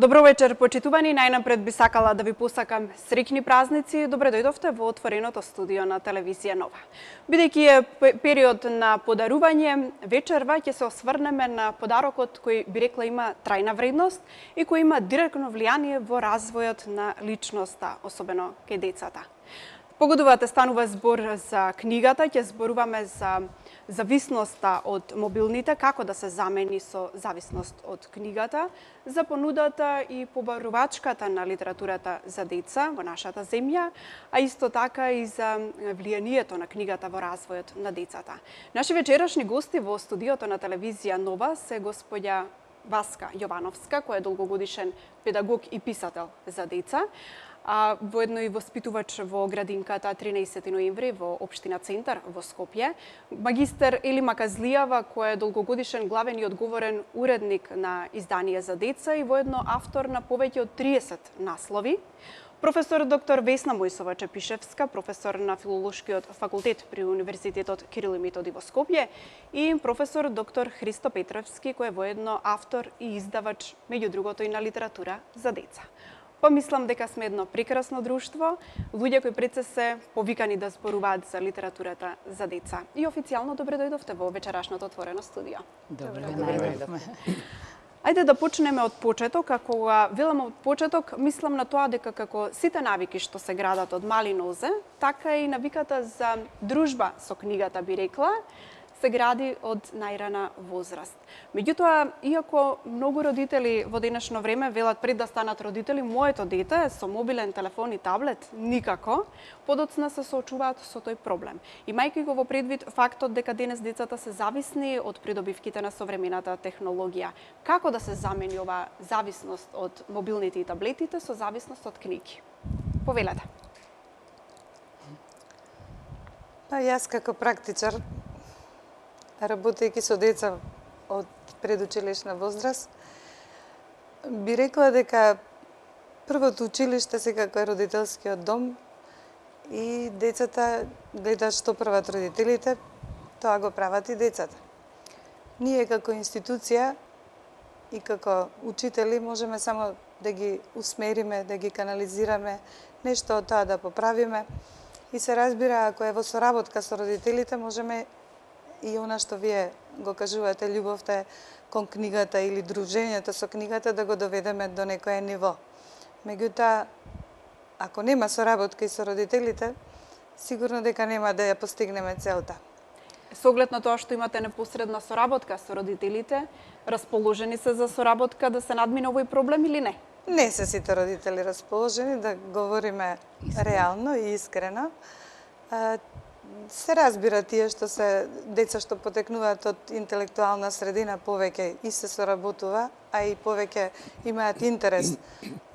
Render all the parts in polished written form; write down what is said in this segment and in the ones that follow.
Добро вечер, почитувани. Најнапред би сакала да ви посакам среќни празници. Добре дојдовте во отвореното студио на телевизија Нова. Бидејќи е период на подарување, вечерва ќе се осврнеме на подарокот кој би рекла има трајна вредност и кој има директно влијание во развојот на личноста, особено кај децата. Погодувате станува збор за книгата, ќе зборуваме за зависноста од мобилните, како да се замени со зависност од книгата, за понудата и побарувачката на литературата за деца во нашата земја, а исто така и за влијанието на книгата во развојот на децата. Наши вечерашни гости во студиото на телевизија Нова се господја Васка Јовановска, која е долгогодишен педагог и писател за деца, а воедно и воспитувач во градинката 13 ноември во општина Центар во Скопје, магистер Елима Казлијава, која е долгогодишен главен и одговорен уредник на издание за деца и воедно автор на повеќе од 30 наслови, професор доктор Весна Мојсова Чепишевска, професор на Филолошкиот факултет при Универзитетот Кирил и Методи во Скопје и професор доктор Христо Петровски, кој е воедно автор и издавач, меѓу другото и на литература за деца. Помислам дека сме едно прекрасно друштво, луѓе кои пред се повикани да зборуваат за литературата за деца. И официјално добре дојдовте во вечерашното отворено студио. Добре дојдовме. Ајде да почнеме од почеток. Ако велам од почеток, мислам на тоа дека како сите навики што се градат од мали нозе, така и навиката за дружба со книгата, би рекла, се гради од најрана возраст. Меѓутоа, иако многу родители во денешно време велат пред да станат родители, моето дете со мобилен телефон и таблет никако, подоцна се соочуваат со тој проблем. Имајќи го во предвид фактот дека денес децата се зависни од придобивките на современата технологија, како да се замени ова зависност од мобилните и таблетите со зависност од книги? Повелете. Па јас како практичар, работејќи со деца од предучилишна возраст, би рекла дека првото училиште секако е родителскиот дом и децата гледат што прават родителите, тоа го прават и децата. Ние како институција и како учители можеме само да ги усмериме, да ги канализираме, нешто од тоа да поправиме и се разбира, ако е во соработка со родителите, можеме и она што вие го кажувате, љубовта кон книгата или дружењето со книгата, да го доведеме до некое ниво. Меѓутоа, ако нема соработка и со родителите, сигурно дека нема да ја постигнеме целта. Со оглед на тоа што имате непосредна соработка со родителите, расположени се за соработка да се надмине овој проблем или не? Не се сите родители расположени, да говориме реално и искрено. Се разбира тие што се деца што потекнуваат од интелектуална средина, повеќе и се соработува, а и повеќе имаат интерес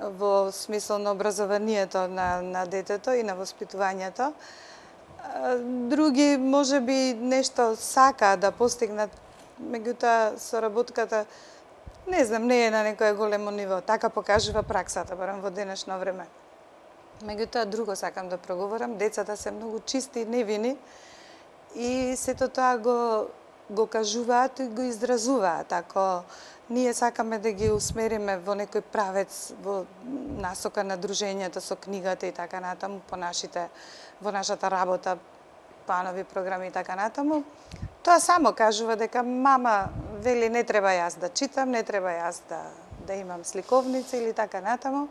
во смисол на образованието на детето и на воспитувањето. Други можеби нешто сакаат да постигнат, меѓутоа соработката не знам, не е на некое големо ниво. Така покажува праксата, барем во денешно време. Меѓутоа, друго сакам да проговорам. Децата се многу чисти и невини и сето тоа го кажуваат и го изразуваат. Ако ние сакаме да ги усмериме во некој правец, во насока на дружењето со книгата и така натаму, во нашата работа, планови програми и така натаму, тоа само кажува дека мама вели не треба јас да читам, не треба јас да имам сликовници или така натаму.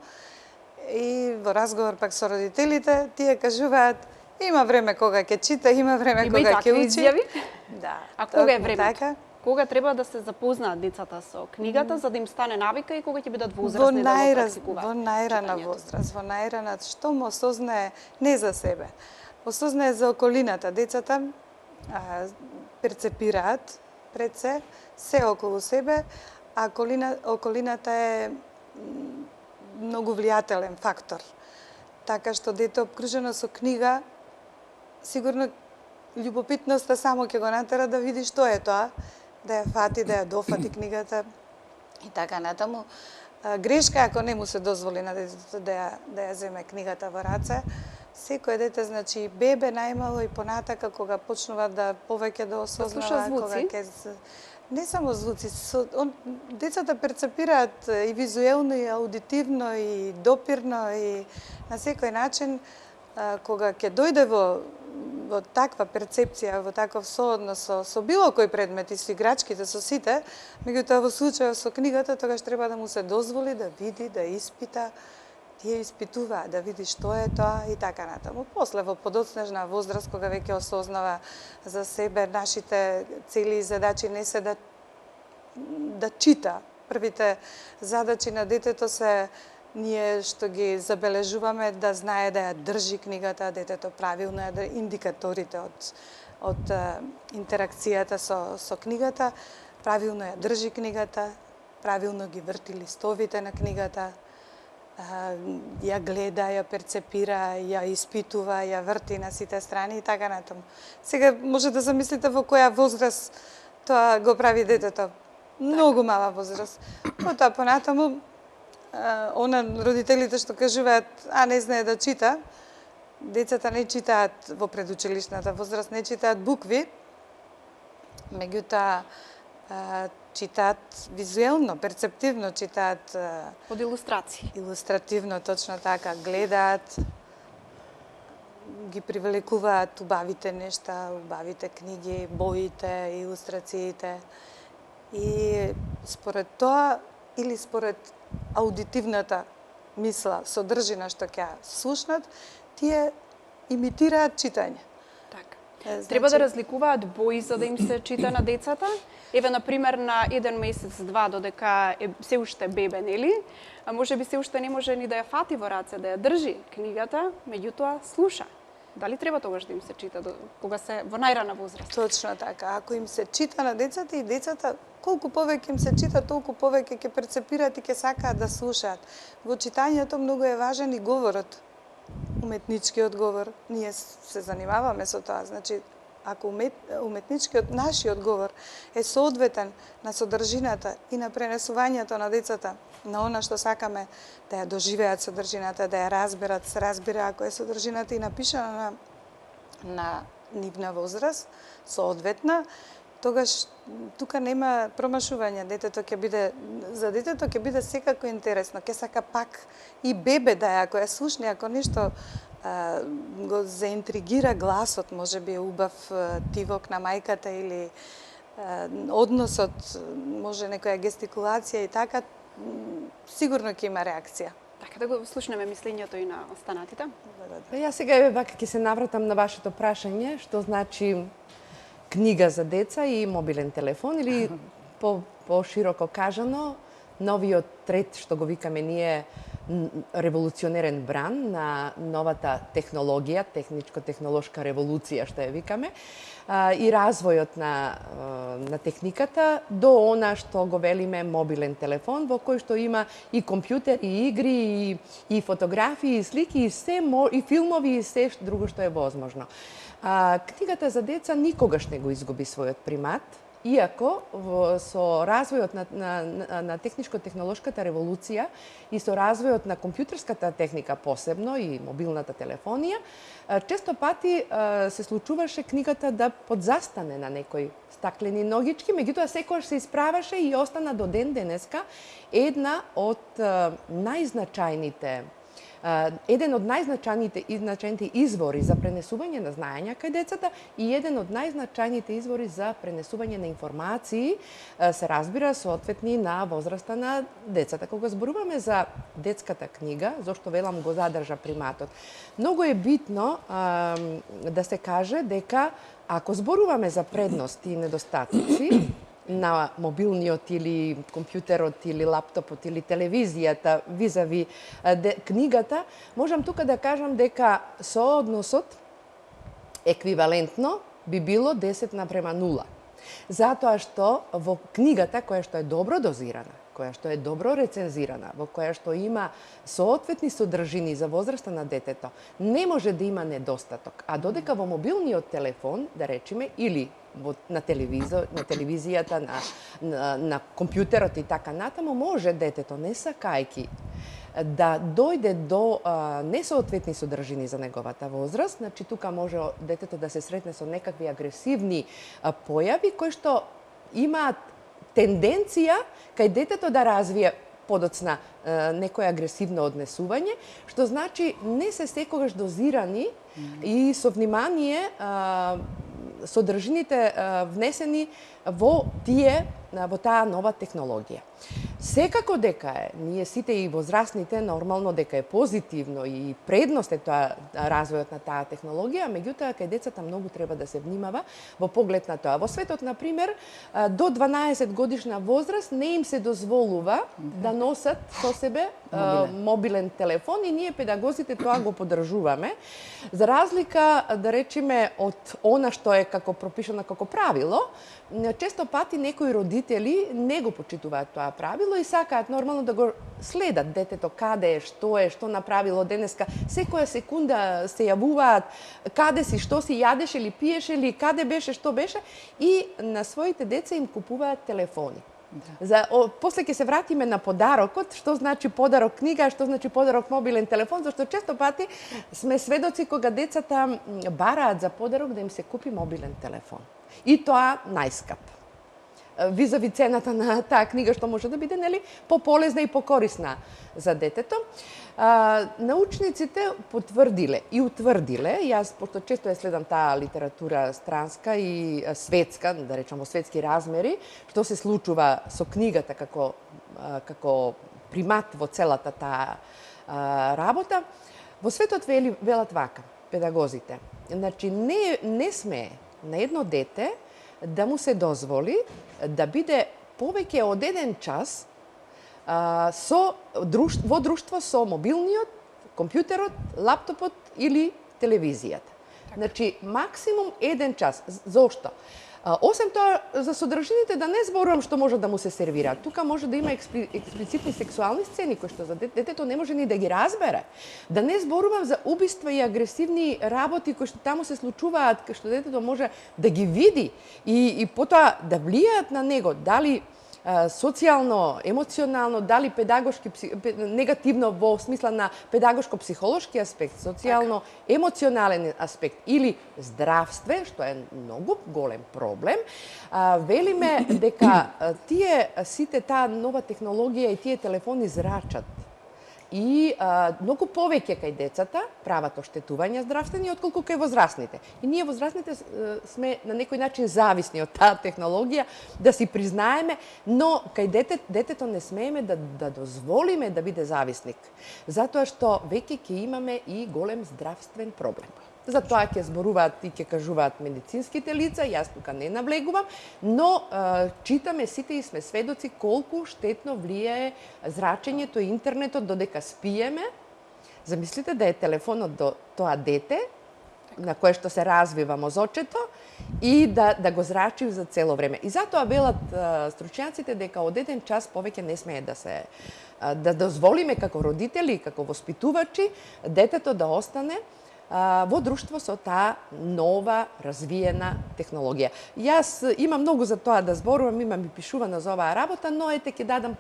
И во разговор пак со родителите, тие кажуваат има време кога ќе чита, има време кога ќе учи. Изјави? Да. А кога е времето? Така. Кога треба да се запознаат децата со книгата за да им стане навика и кога ќе бидат возрастни да го практикуваат? Во најрана возраст, во најрана, што му осознае не за себе, осознае за околината. Децата перцепираат пред се околу себе, а околината е многу влијателен фактор. Така што дете обкружено со книга, сигурно љубопитноста само ќе го натера да види што е тоа, да ја фати, да ја дофати книгата и така натаму. Грешка ако не му се дозволи на детето да ја земе книгата во раце. Секој дете, значи бебе најмало и понатака кога почнува да повеќе да осознава, кога ќе Не само звуци, децата перцепираат и визуелно, и аудитивно, и допирно, и на секој начин, кога ќе дојде во таква перцепција, во таков сооднос со било кој предмет и со играчките, со сите, меѓутоа во случајот со книгата, тогаш треба да му се дозволи да види, да испита, тие испитуваат, да види што е тоа и така натаму. После во подоцнежна возраст, кога веќе осознава за себе, нашите цели и задачи не се да чита. Првите задачи на детето се ние што ги забележуваме да знае да ја држи книгата, детето правилно е да индикаторите од интеракцијата со книгата, правилно ја држи книгата, правилно ги врти листовите на книгата, ја гледа, ја перцепира, ја испитува, ја врти на сите страни и така натаму. Сега може да замислите во која возраст тоа го прави детето. Многу мала возраст. Потоа понатаму, родителите што кажуваат, не знае да чита, децата не читаат во предучилишната возраст, не читаат букви, меѓутоа читаат визуелно, перцептивно читаат. Од илустрации. Илустративно, точно така, гледаат, ги привлекуваат убавите нешта, убавите книги, боите, илустрациите. И според тоа, или според аудитивната мисла, содржина што ќе слушнат, тие имитираат читање. Така. Треба да разликуваат бои за да им се чита на децата. Еве, например, на 1 месец, 2, додека е се уште бебе, нели? А може би се уште не може ни да ја фати во раце, да ја држи книгата, меѓутоа слуша. Дали треба тогаш да им се чита кога се во најрана возраст? Точно така. Ако им се чита на децата и децата, колку повеќе им се чита, толку повеќе ќе перцепираат и ќе сакаат да слушаат. Во читањето многу е важен и говорот, уметничкиот говор. Ние се занимаваме со тоа. Значи, ако уметничкиот нашиот говор е соодветен на содржината и на пренесувањето на децата, на она што сакаме да ја доживеат содржината, да ја разберат, се разбира ако е содржината и напишана на нивна возраст, соодветна, тогаш тука нема промашување. За детето ќе биде секако интересно, ќе сака пак и бебе да ја, ако ја слушне, ако нешто го заинтригира гласот, може би убав тивок на мајката или односот, може некоја гестикулација и така, сигурно ќе има реакција. Така да го слушнеме мислењето и на останатите. Јас сега вака ќе се навратам на вашето прашање, што значи книга за деца и мобилен телефон, или по-широко кажано, новиот трет што го викаме ние револуционерен бран на новата технологија, техничко-технолошка револуција што ја викаме, и развојот на техниката до она што го велиме мобилен телефон, во кој што има и компјутер, и игри, и фотографии, и слики, и филмови, и се друго што е возможно. Книгата за деца никогаш не го изгуби својот примат, иако со развојот на техничко-технолошката револуција и со развојот на компјутерската техника посебно и мобилната телефонија, често пати се случуваше книгата да подзастане на некои стаклени ногички, меѓутоа секогаш се исправаше и остана до ден денеска еден од најзначајните извори за пренесување на знаења кај децата и еден од најзначајните извори за пренесување на информации, се разбира, соодветни на возраста на децата. Кога зборуваме за детската книга, зошто велам го задржа приматот, многу е битно да се каже дека ако зборуваме за предности и недостатоци на мобилниот или компјутерот или лаптопот или телевизијата визави книгата, можам тука да кажам дека соодносот еквивалентно би било 10:0. Затоа што во книгата, која што е добро дозирана, која што е добро рецензирана, во која што има соодветни содржини за возраста на детето, не може да има недостаток. А додека во мобилниот телефон, да речеме, или на телевизијата, на компјутерот и така натаму, може детето, не сакајки, да дојде до несоодветни содржини за неговата возраст. Значи, тука може детето да се сретне со некакви агресивни појави, кои што имаат тенденција кај детето да развие подоцна некој агресивно однесување, што значи не се секогаш дозирани и со внимание содржините внесени во таа нова технологија. Секако дека ние сите и возрастните, нормално дека е позитивно и предност е тоа развојот на таа технологија, меѓутоа кај децата многу треба да се внимава во поглед на тоа. Во светот, например, до 12 годишна возраст не им се дозволува да носат со себе мобилен телефон и ние педагозите тоа го поддржуваме. За разлика, да речеме, од она што е како пропишано како правило, често пати некои родители не го почитуваат тоа правило и сакаат нормално да го следат детето каде е, што направило денеска. Секоја секунда се јавуваат каде си, што си јадеше или пиеше или каде беше, што беше и на своите деца им купуваат телефони. После ќе се вратиме на подарокот, што значи подарок книга, што значи подарок мобилен телефон, зашто често пати сме сведоци кога децата бараат за подарок да им се купи мобилен телефон. И тоа најскап. Визави цената на таа книга што може да биде пополезна и покорисна за детето. Научниците потврдиле и утврдиле, јас пошто често ја следам таа литература странска и светска, да речам во светски размери, што се случува со книгата како примат во целата таа работа, во светот велат вака педагозите. Значи не сме на едно дете да му се дозволи да биде повеќе од 1 час во друштво со мобилниот, компјутерот, лаптопот или телевизијата. Значи, максимум 1 час. Зошто? Осем тоа, за содржините да не зборувам што може да му се сервира. Тука може да има експлицитни сексуални сцени кои што за детето не може ни да ги разбере. Да не зборувам за убиства и агресивни работи кои што таму се случуваат, кои што детето може да ги види и потоа да влијаат на него, дали социјално, емоционално, дали педагошки, негативно во смисла на педагошко-психолошки аспект, социјално-емоционален аспект или здравствен, што е многу голем проблем, велиме дека сите таа нова технологија и тие телефони зрачат и многу повеќе кај децата прават оштетувања здравствени отколку кај возрастните. И ние возрастните сме на некој начин зависни од таа технологија, да си признаеме, но кај детето не смееме да дозволиме да биде зависник, затоа што веќе ќе имаме и голем здравствен проблем. За тоа ќе зборуваат и ќе кажуваат медицинските лица, јас тука не навлегувам, но читаме сите и сме сведоци колку штетно влијае зрачењето и интернетот додека спиеме. Замислите да е телефонот до тоа дете, на кое што се развива мозочето, и да го зрачи за цело време. И затоа велат стручњаците дека од 1 час повеќе не смее да дозволиме како родители, како воспитувачи, детето да остане во друштво со таа нова развиена технологија. Јас имам многу за тоа да зборувам, имам и пишувано за оваа работа, но ете ќе дадам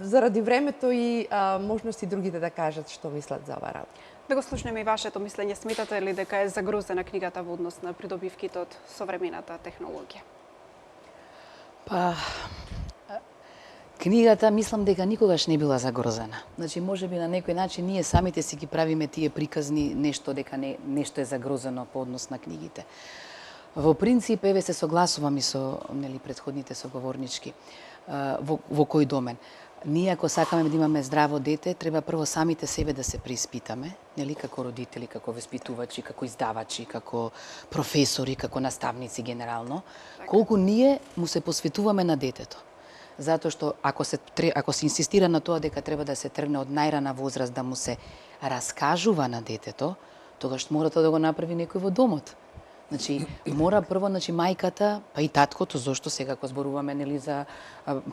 заради времето и можност и другите да кажат што мислат за оваа работа. Да го слушнеме и вашето мислење. Сметате ли дека е загрозена книгата во однос на придобивките од современата технологија? Книгата мислам дека никогаш не била загрозена. Значи, можеби на некој начин ние самите си ги правиме тие приказни нешто дека нешто е загрозено по однос на книгите. Во принцип, еве се согласувам и со претходните соговорнички во кој домен. Ние ако сакаме да имаме здраво дете, треба прво самите себе да се преиспитаме, како родители, како воспитувачи, како издавачи, како професори, како наставници генерално, колку ние му се посветуваме на детето. Затоа што ако се инсистира на тоа дека треба да се тргне од најрана возраст да му се раскажува на детето, тогаш мора тоа да го направи некој во домот. Значи, мора прво мајката, па и таткото, зошто сега ако зборуваме за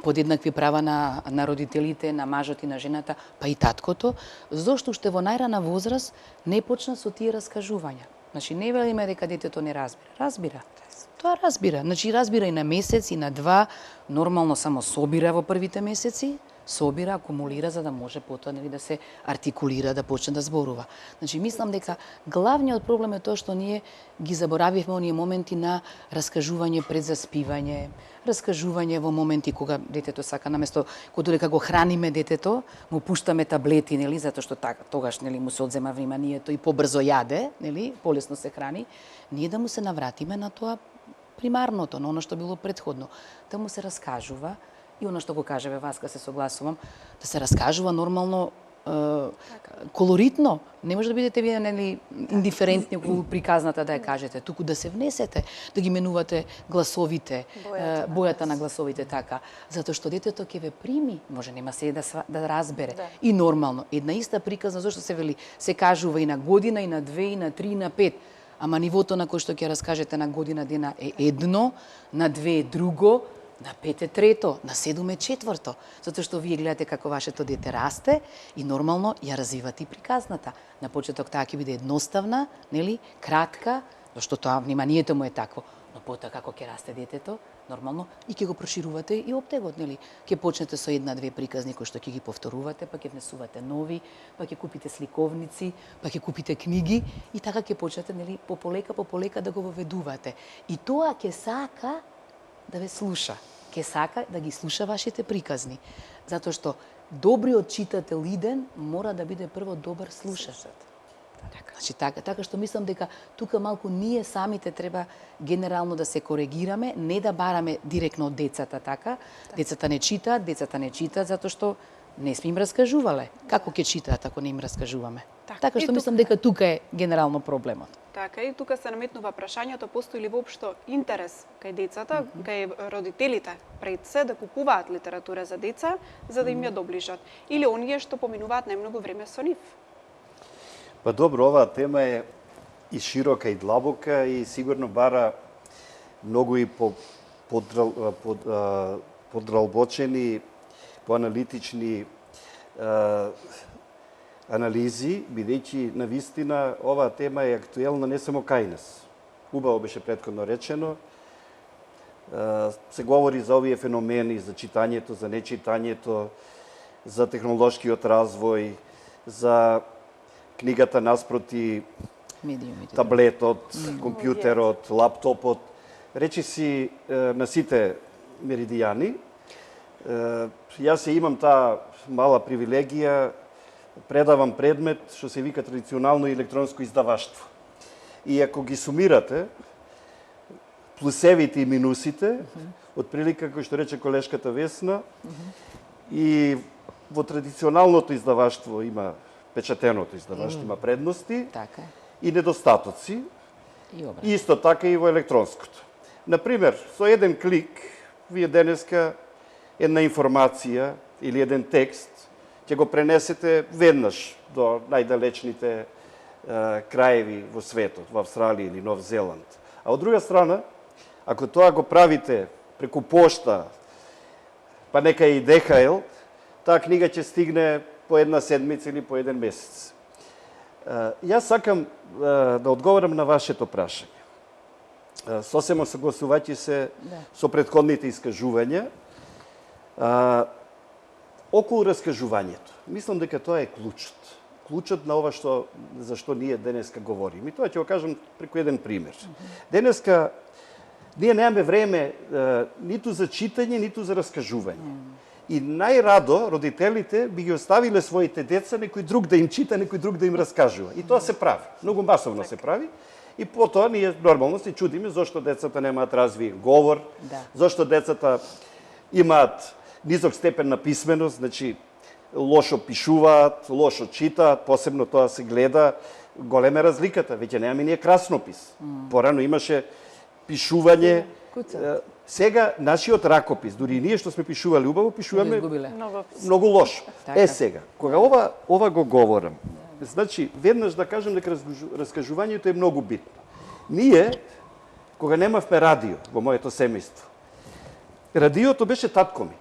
подеднакви права на родителите, на мажот и на жената, па и таткото, зошто уште во најрана возраст не почна со тие раскажувања. Значи, не велиме дека детето не разбира. Разбира. Тоа разбира. Значи, разбира и на месец, и на 2, нормално само собира во првите месеци, собира, акумулира за да може потоа да се артикулира, да почне да зборува. Значи мислам дека главниот проблем е тоа што ние ги заборавивме оние моменти на раскажување пред заспивање, раскажување во моменти кога детето сака наместо кога додека го храниме детето, му пуштаме таблети, нели, затоа што тогаш нели му се одзема вниманието и побрзо јаде, нели, полесно се храни, ние да му се навратиме на тоа примарното, на оно што било претходно, да му се раскажува и оно што го кажеве Васка, се согласувам, да се раскажува нормално, колоритно. Не може да бидете вие нели индиферентни околу приказната да ја кажете, туку да се внесете, да ги менувате гласовите, бојата на гласовите така, затоа што детето ќе ве прими, може нема се да разбере. Да. И нормално, една иста приказна, зашто се вели, се кажува и на година, и на 2, и на 3, и на 5. Ама нивото на кој што ќе раскажете на година дена е едно, на 2 е друго, на 5 е трето, на 7 е четврто. Затоа што вие гледате како вашето дете расте и нормално ја развивате и приказната. На почеток таа ќе биде едноставна, нели, кратка, зашто тоа вниманието му е такво. Но потоа како ќе расте детето, нормално и ќе го проширувате и оптегот, нели? Ќе почнете со една-две приказни кои што ќе ги повторувате, па ќе внесувате нови, па ќе купите сликовници, па ќе купите книги и така ќе почнете, нели, пополека да го воведувате. И тоа ќе сака да ве слуша. Ќе сака да ги слуша вашите приказни. Затоа што добриот читател иден мора да биде прво добар слушач. Значи, така што мислам дека тука малку ние самите треба генерално да се коригираме, не да бараме директно од децата така. Децата не читаат затоа што не сме им раскажувале. Како ќе читаат ако не им раскажуваме? Така што мислам дека тука е генерално проблемот. Така, и тука се наметнува прашањето, постои ли воопшто интерес кај децата, кај родителите пред се да купуваат литература за деца, за да им ја доближат, или оние што поминуваат најмногу време со нив? Па добро, оваа тема е и широка и длабока и сигурно бара многу и подралбочени, поаналитични анализи, бидејќи навистина оваа тема е актуелна не само кај нас. Убаво беше претходно речено. Се говори за овие феномени, за читањето, за нечитањето, за технолошкиот развој, за книгата наспроти таблетот, компјутерот, лаптопот. Речи си на сите меридијани. Јас имам таа мала привилегија, предавам предмет што се вика традиционално електронско издаваштво. И ако ги сумирате, плюсевите и минусите, отприлика, кој што рече колешката Весна, и во традиционалното издаваштво има печатеното издаваштво, има предности и недостатоци, и исто така и во електронското. Например, со еден клик, вие денеска една информација или еден текст ќе го пренесете веднаш до најдалечните краеви во светот, во Австралија или Нов Зеланд. А од друга страна, ако тоа го правите преку пошта, па нека и ДХЛ, таа книга ќе стигне по една седмица или по еден месец. Јас сакам да одговорам на вашето прашање. Сосема согласувајќи се со претходните искажувања, околу раскажувањето. Мислам дека тоа е клучот. Клучот на ова за што ние денеска говориме. И тоа ќе го кажам преку еден пример. Денеска ние немаме време ниту за читање, ниту за раскажување. И најрадо родителите би ги оставиле своите деца некој друг да им чита, некој друг да им раскажува. И тоа се прави. Многу масовно се прави. И потоа ние нормално се чудиме зошто децата немаат развиен говор, зошто децата имаат низок степен на писменост, значи лошо пишуваат, лошо читаат, посебно тоа се гледа, голема е разликата. Веќе немаме ние краснопис. Порано имаше пишување. Сега нашиот ракопис, дури и ние што сме пишували убаво, пишуваме многу лошо. Сега, кога ова го говорам, значи веднаш да кажем дека раскажувањето е многу битно. Ние, кога немавме радио во моето семејство, радиото беше татко ми.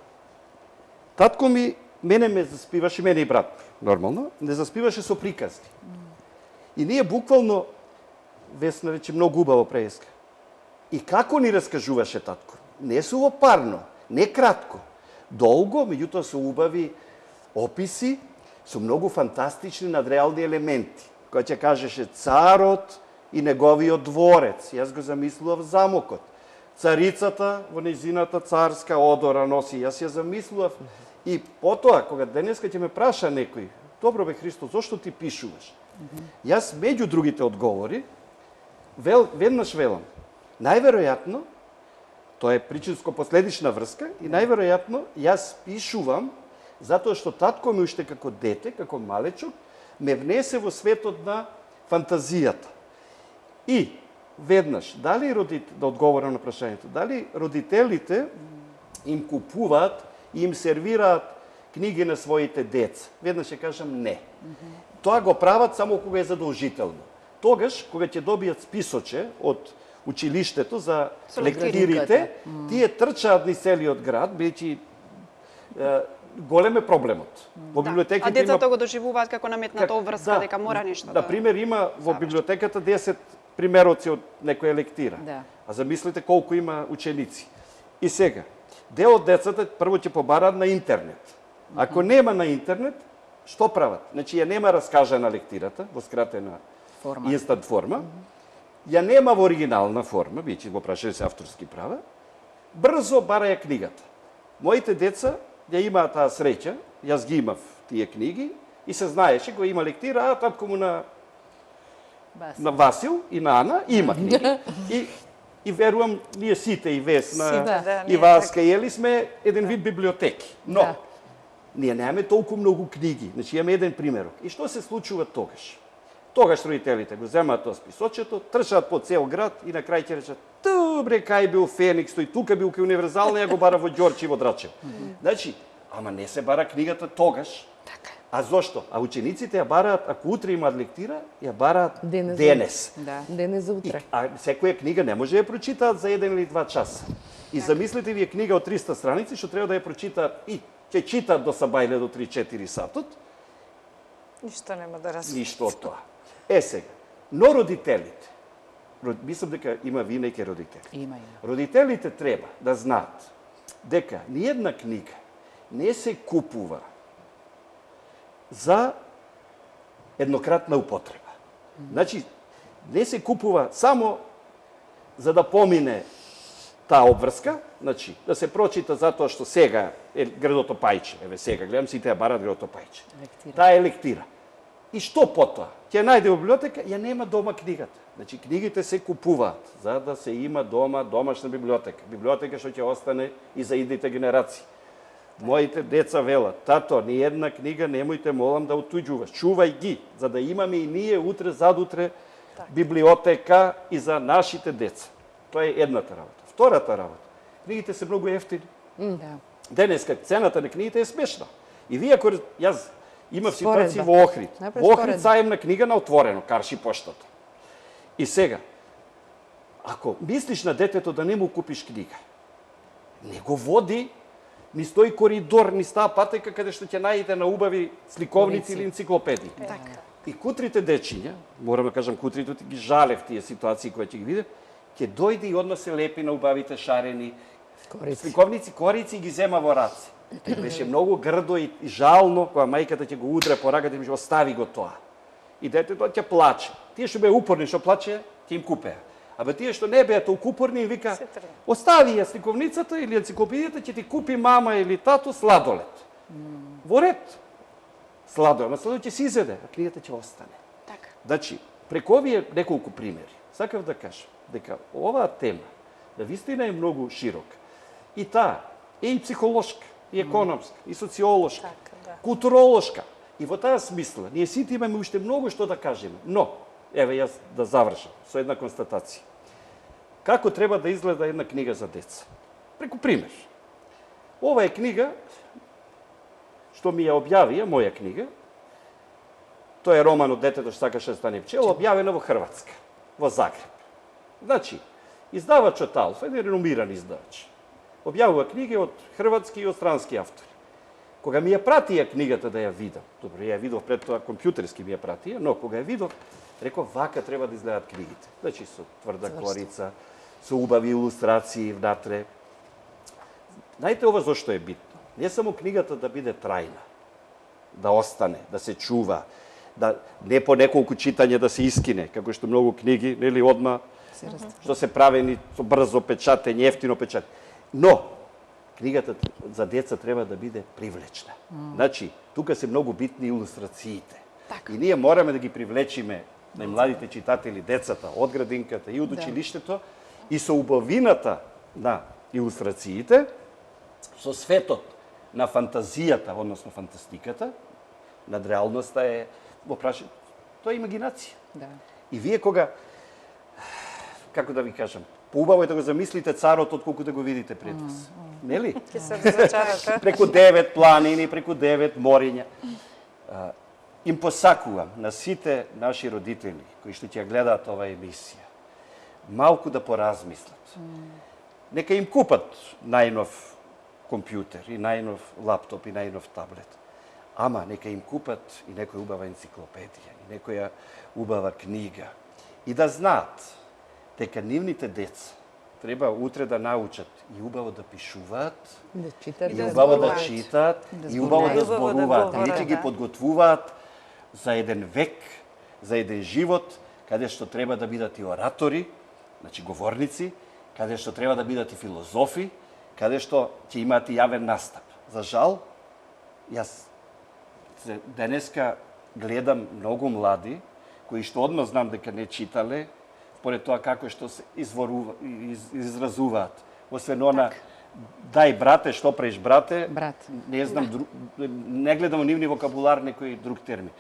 Татко ми мене ме заспиваше, мене и брат ми, нормално, не заспиваше со приказни. И ние буквално, Весна рече многу убаво преска. И како ни раскажуваше татко? Не сувопарно, не кратко, долго, меѓутоа со убави описи, со многу фантастични надреални елементи. Кога ќе кажеше царот и неговиот дворец, јас го замислував замокот. Царицата во нејзината царска одора носи, јас ја замислував. И потоа, кога денеска ќе ме праша некој, добро бе Христо, зошто ти пишуваш? Јас меѓу другите одговори, веднаш велам, најверојатно, тоа е причинско-последична врска, и најверојатно јас пишувам затоа што татко ми уште како дете, како малечок, ме внесе во светот на фантазијата. И веднаш, дали да одговорам на прашањето, дали родителите им купуваат и им сервираат книги на своите деца? Веднаш ќе кажам не. Тоа го прават само кога е задолжително. Тогаш, кога ќе добијат списоче од училиштето за лектирите, тие трчаат низ целиот град, бидејќи голем е проблемот. Во библиотеките а децата го доживуваат како наметната обврска, дека мора нешто да... Например, има во библиотеката 10 примероци од некоја лектира. Да. А замислите колку има ученици. И сега, дел од децата прво ќе побараат на интернет. Ако нема на интернет, што прават? Значи, ја нема раскажана лектирата во скратена инстант форма, ја нема во оригинална форма, бидејќи го прашаје се авторски права, брзо бараја книгата. Моите деца ја имаат таа среќа, јас ги имав тие книги и се знаеше, кога има лектира, татко му на Васил и на Ана има книги. И верувам, ние сите, и Весна, и Васка, и Ели сме еден вид библиотеки. Но, ние немаме толку многу книги. Значи, имаме еден примерок. И што се случува тогаш? Тогаш родителите го земаат тоа списочето, трчаат по цел град и на крај ќе речат: добре, кај бил Феникс, тој тука бил кај универзална, ја го бара во Ѓорче и во Драчев. Значи, ама не се бара книгата тогаш. А зошто? А учениците ја бараат, ако утре имаат лектира, ја бараат денес. Денес за утре. А секоја книга не може да ја прочитаат за 1 или 2 часа. И замислите вие книга од 300 страници, што треба да ја прочитаат и ќе читаат до сабајле до 3-4 сатот. Ништо нема да разберат. Ништо од тоа. Сега, но родителите, мислам дека има винајќи родители. Има. Родителите треба да знаат дека ниедна книга не се купува за еднократна употреба. Значи, не се купува само за да помине таа обврска, значи, да се прочита затоа што сега е Гредото Пајче. Еве сега, гледам сите ја барат Гредото Пајче. Таа е лектира. И што потоа? Ќе најде во библиотека, ја нема дома книгата. Значи, книгите се купуваат за да се има дома домашна библиотека. Библиотека што ќе остане и за идните генерации. Моите деца велат: тато, ни една книга немојте, молам, да отуѓуваш. Чувај ги, за да имаме и ние утре, задутре библиотека и за нашите деца. Тоа е едната работа. Втората работа. Книгите се многу ефтини. Денеска цената на книгите е смешна. И вие, ако јас имав ситуација во Охрид. Во Охрид заемна книга на отворено, карши поштата. И сега, ако мислиш на детето да не му купиш книга, не го води низ тој коридор, низ таа патека каде што ќе најдете на убави сликовници или енциклопедии. И кутрите дечиња, морам да кажам кутрите, ги жалев тие ситуации кои ќе ги видев, ќе дојде и одма се лепи на убавите шарени сликовници, корици и ги зема во раце. Беше многу грдо и жално кога мајката ќе го удре по раката и ми остави го тоа. И детето ќе плаче. Тие што беа упорни што плаче, ќе им купеа. Абе тие што не беа толку упорни им вика: остави ја сликовницата или енциклопедијата, ќе ти купи мама или тато сладолед. Во ред. Сладолед, сладолед ќе се изеде, а книгата ќе остане. Така. Значи, преку овие неколку примери, сакав да кажам дека оваа тема да вистина е многу широка. И таа е и психолошка, и економска, и социолошка, културолошка. И во таа смисла, ние сите имаме уште многу што да кажеме. Но, еве јас да завршам со една констатација. Како треба да изгледа една книга за деца? Преку пример. Ова е книга што ми ја објавија, моја книга. Тоа е роман од детето што сакаше да стане пчела, објавена во Хрватска, во Загреб. Значи, издавачот Алфа, еден реномиран издавач, објавува книги од хрватски и од странски автори. Кога ми ја пратија книгата да ја видам, добро, ја видов пред тоа компјутерски ми ја пратија, но кога ја видов, реков, вака треба да изгледат книгите. Значи, со тврда корица, со убави илустрации внатре. Знаете ова зошто е битно? не само книгата да биде трајна, да остане, да се чува, да не по неколку читања да се искине, како што многу книги, нели, одма, што се правени со брзо печатење, ефтино печатење. Но, книгата за деца треба да биде привлечна. Значи, тука се многу битни илустрациите. Така. И ние мораме да ги привлечиме најмладите читатели, децата, од градинката и од училиштето, и со убавината на илустрациите, со светот на фантазијата, односно фантастиката, над реалноста е во прашање. Тоа е имагинација. Да. И вие кога, како да ви кажам, поубаво е да го замислите царот отколку да го видите пред вас. Нели? Ќе се разочарате. Преку 9 планини, преку 9 мориња. Им посакувам на сите наши родители кои што ќе ја гледаат оваа емисија, малку да поразмислат. Нека им купат најнов компјутер и најнов лаптоп и најнов таблет. Ама нека им купат и некоја убава енциклопедија, и некоја убава книга. И да знаат дека нивните деца треба утре да научат и убаво да пишуваат, Да читат, и убаво да читаат, и убаво да зборуваат. зборуваат. Да Или ќе ги да. подготвуваат за еден век, за еден живот, каде што треба да бидат и оратори, значи говорници, каде што треба да бидат и филозофи, каде што ќе имаат и јавен настап. За жал, јас денеска гледам многу млади, кои што одма знам дека не читале, според тоа како што се изразуваат. Освен она, дај брате, што преш брате, Брат. не знам, не гледам нивни вокабулар, некој друг термин.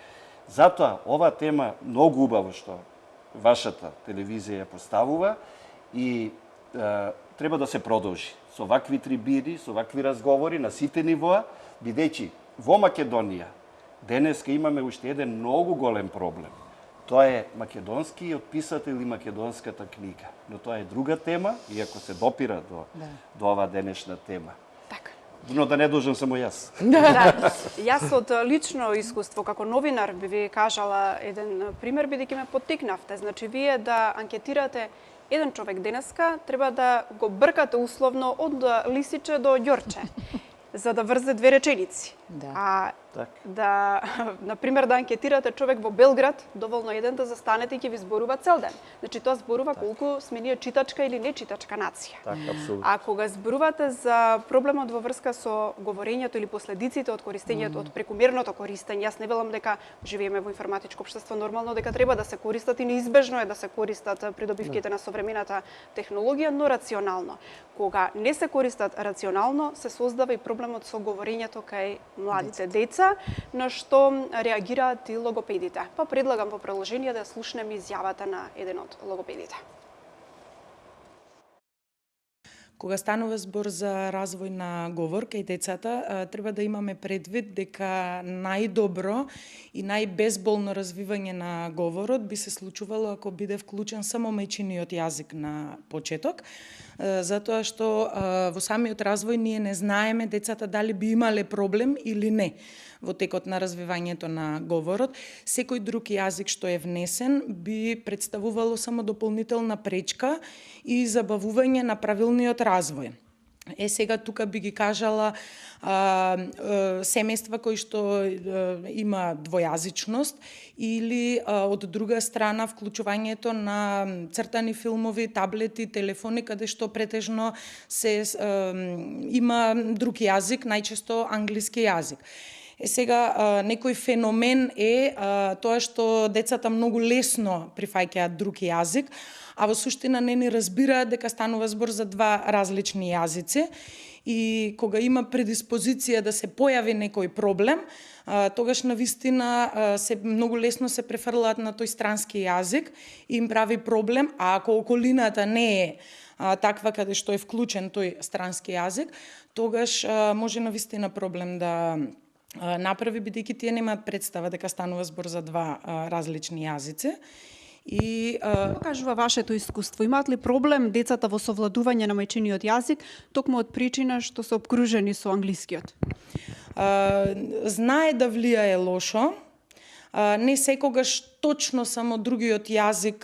Затоа, ова тема многу убаво што вашата телевизија ја поставува и треба да се продолжи со вакви трибини, со вакви разговори на сите нивоа, бидејќи во Македонија денеска имаме уште еден многу голем проблем. Тоа е македонскиот писател и македонската книга. Но тоа е друга тема, иако се допира до оваа денешна тема. Така. Но да не должам само јас. Да, јас од лично искуство како новинар би ви кажала еден пример, бидејќи ме поттикнавте. Значи, вие да анкетирате еден човек денеска, треба да го бркате условно од лисиче до ѓорче, за да врзе две реченици. Да. А Так. да, например, да анкетирате човек во Белград, доволно еден да застанете и ќе ви зборува цел ден. Значи, тоа зборува колку сме ние читачка или нечитачка нација. Так, апсолутно. А кога зборувате за проблемот во врска со говорењето или последиците од користењето, од прекумерното користење, јас не велам дека живееме во информатичко општество, нормално дека треба да се користат и неизбежно е да се користат придобивките на современата технологија, но рационално. Кога не се користат рационално, се создава и проблемот со говорењето кај младите деца, на што реагираат и логопедите. Па предлагам во продолжение да слушнеме изјавата на еден од логопедите. Кога станува збор за развој на говор кај децата, треба да имаме предвид дека најдобро и најбезболно развивање на говорот би се случувало ако биде вклучен само мајчиниот јазик на почеток, затоа што во самиот развој ние не знаеме децата дали би имале проблем или не во текот на развивањето на говорот. Секој друг јазик што е внесен би представувало само дополнителна пречка и забавување на правилниот развој. Сега тука би ги кажала семејства кои што има двојазичност или од друга страна вклучувањето на цртани филмови, таблети, телефони каде што претежно се има друг јазик, најчесто англиски јазик. Сега, некој феномен е тоа што децата многу лесно прифаќаат друг јазик, а во суштина не ни разбираат дека станува збор за два различни јазици. И кога има предиспозиција да се појави некој проблем, тогаш навистина многу лесно се префрлаат на тој странски јазик и им прави проблем, а ако околината не е таква каде што е вклучен тој странски јазик, тогаш може навистина проблем да направи, бидејќи тие немаат представа дека станува збор за два различни јазици. И кажува вашето искуство, имаат ли проблем децата во совладување на мајчиниот јазик, токму од причина што се опкружени со англискиот? Знае да влијае лошо, Не секогаш точно само другиот јазик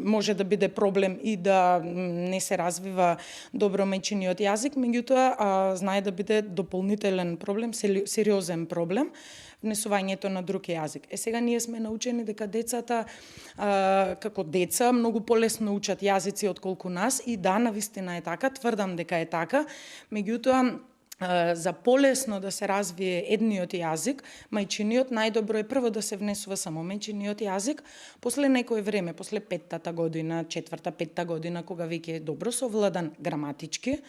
може да биде проблем и да не се развива добро мајчиниот јазик, меѓутоа знае да биде дополнителен проблем, сериозен проблем, внесувањето на друг јазик. Сега ние сме научени дека децата како деца многу полесно учат јазици отколку нас и да, навистина е така, тврдам дека е така, меѓутоа за полесно да се развие едниот јазик, мајчиниот, најдобро е прво да се внесува само мајчиниот јазик, после некој време, после 5-та година, 4-та, 5-та година, кога веќе е добро совладан граматички,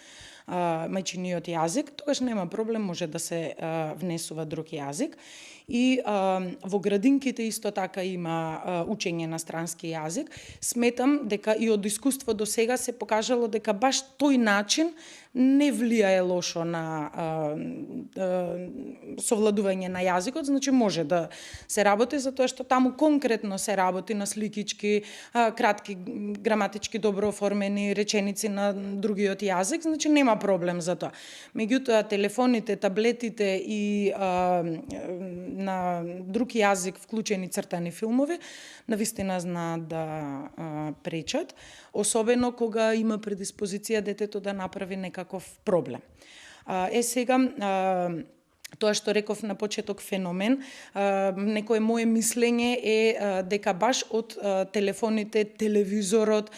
мајчиниот јазик, тогаш нема проблем, може да се внесува друг јазик. И во градинките исто така има учење на странски јазик. Сметам дека и од искуство до сега се покажало дека баш тој начин не влијае лошо на совладување на јазикот, значи може да се работи, затоа што таму конкретно се работи на сликички, кратки, граматички добро оформени реченици на другиот јазик, значи нема проблем за тоа. Меѓутоа, телефоните, таблетите и на друг јазик вклучени цртани филмови, навистина знаат да пречат, особено кога има предиспозиција детето да направи некаков проблем. Сега, тоа што реков на почеток феномен, некое мое мислење е дека баш од телефоните, телевизорот,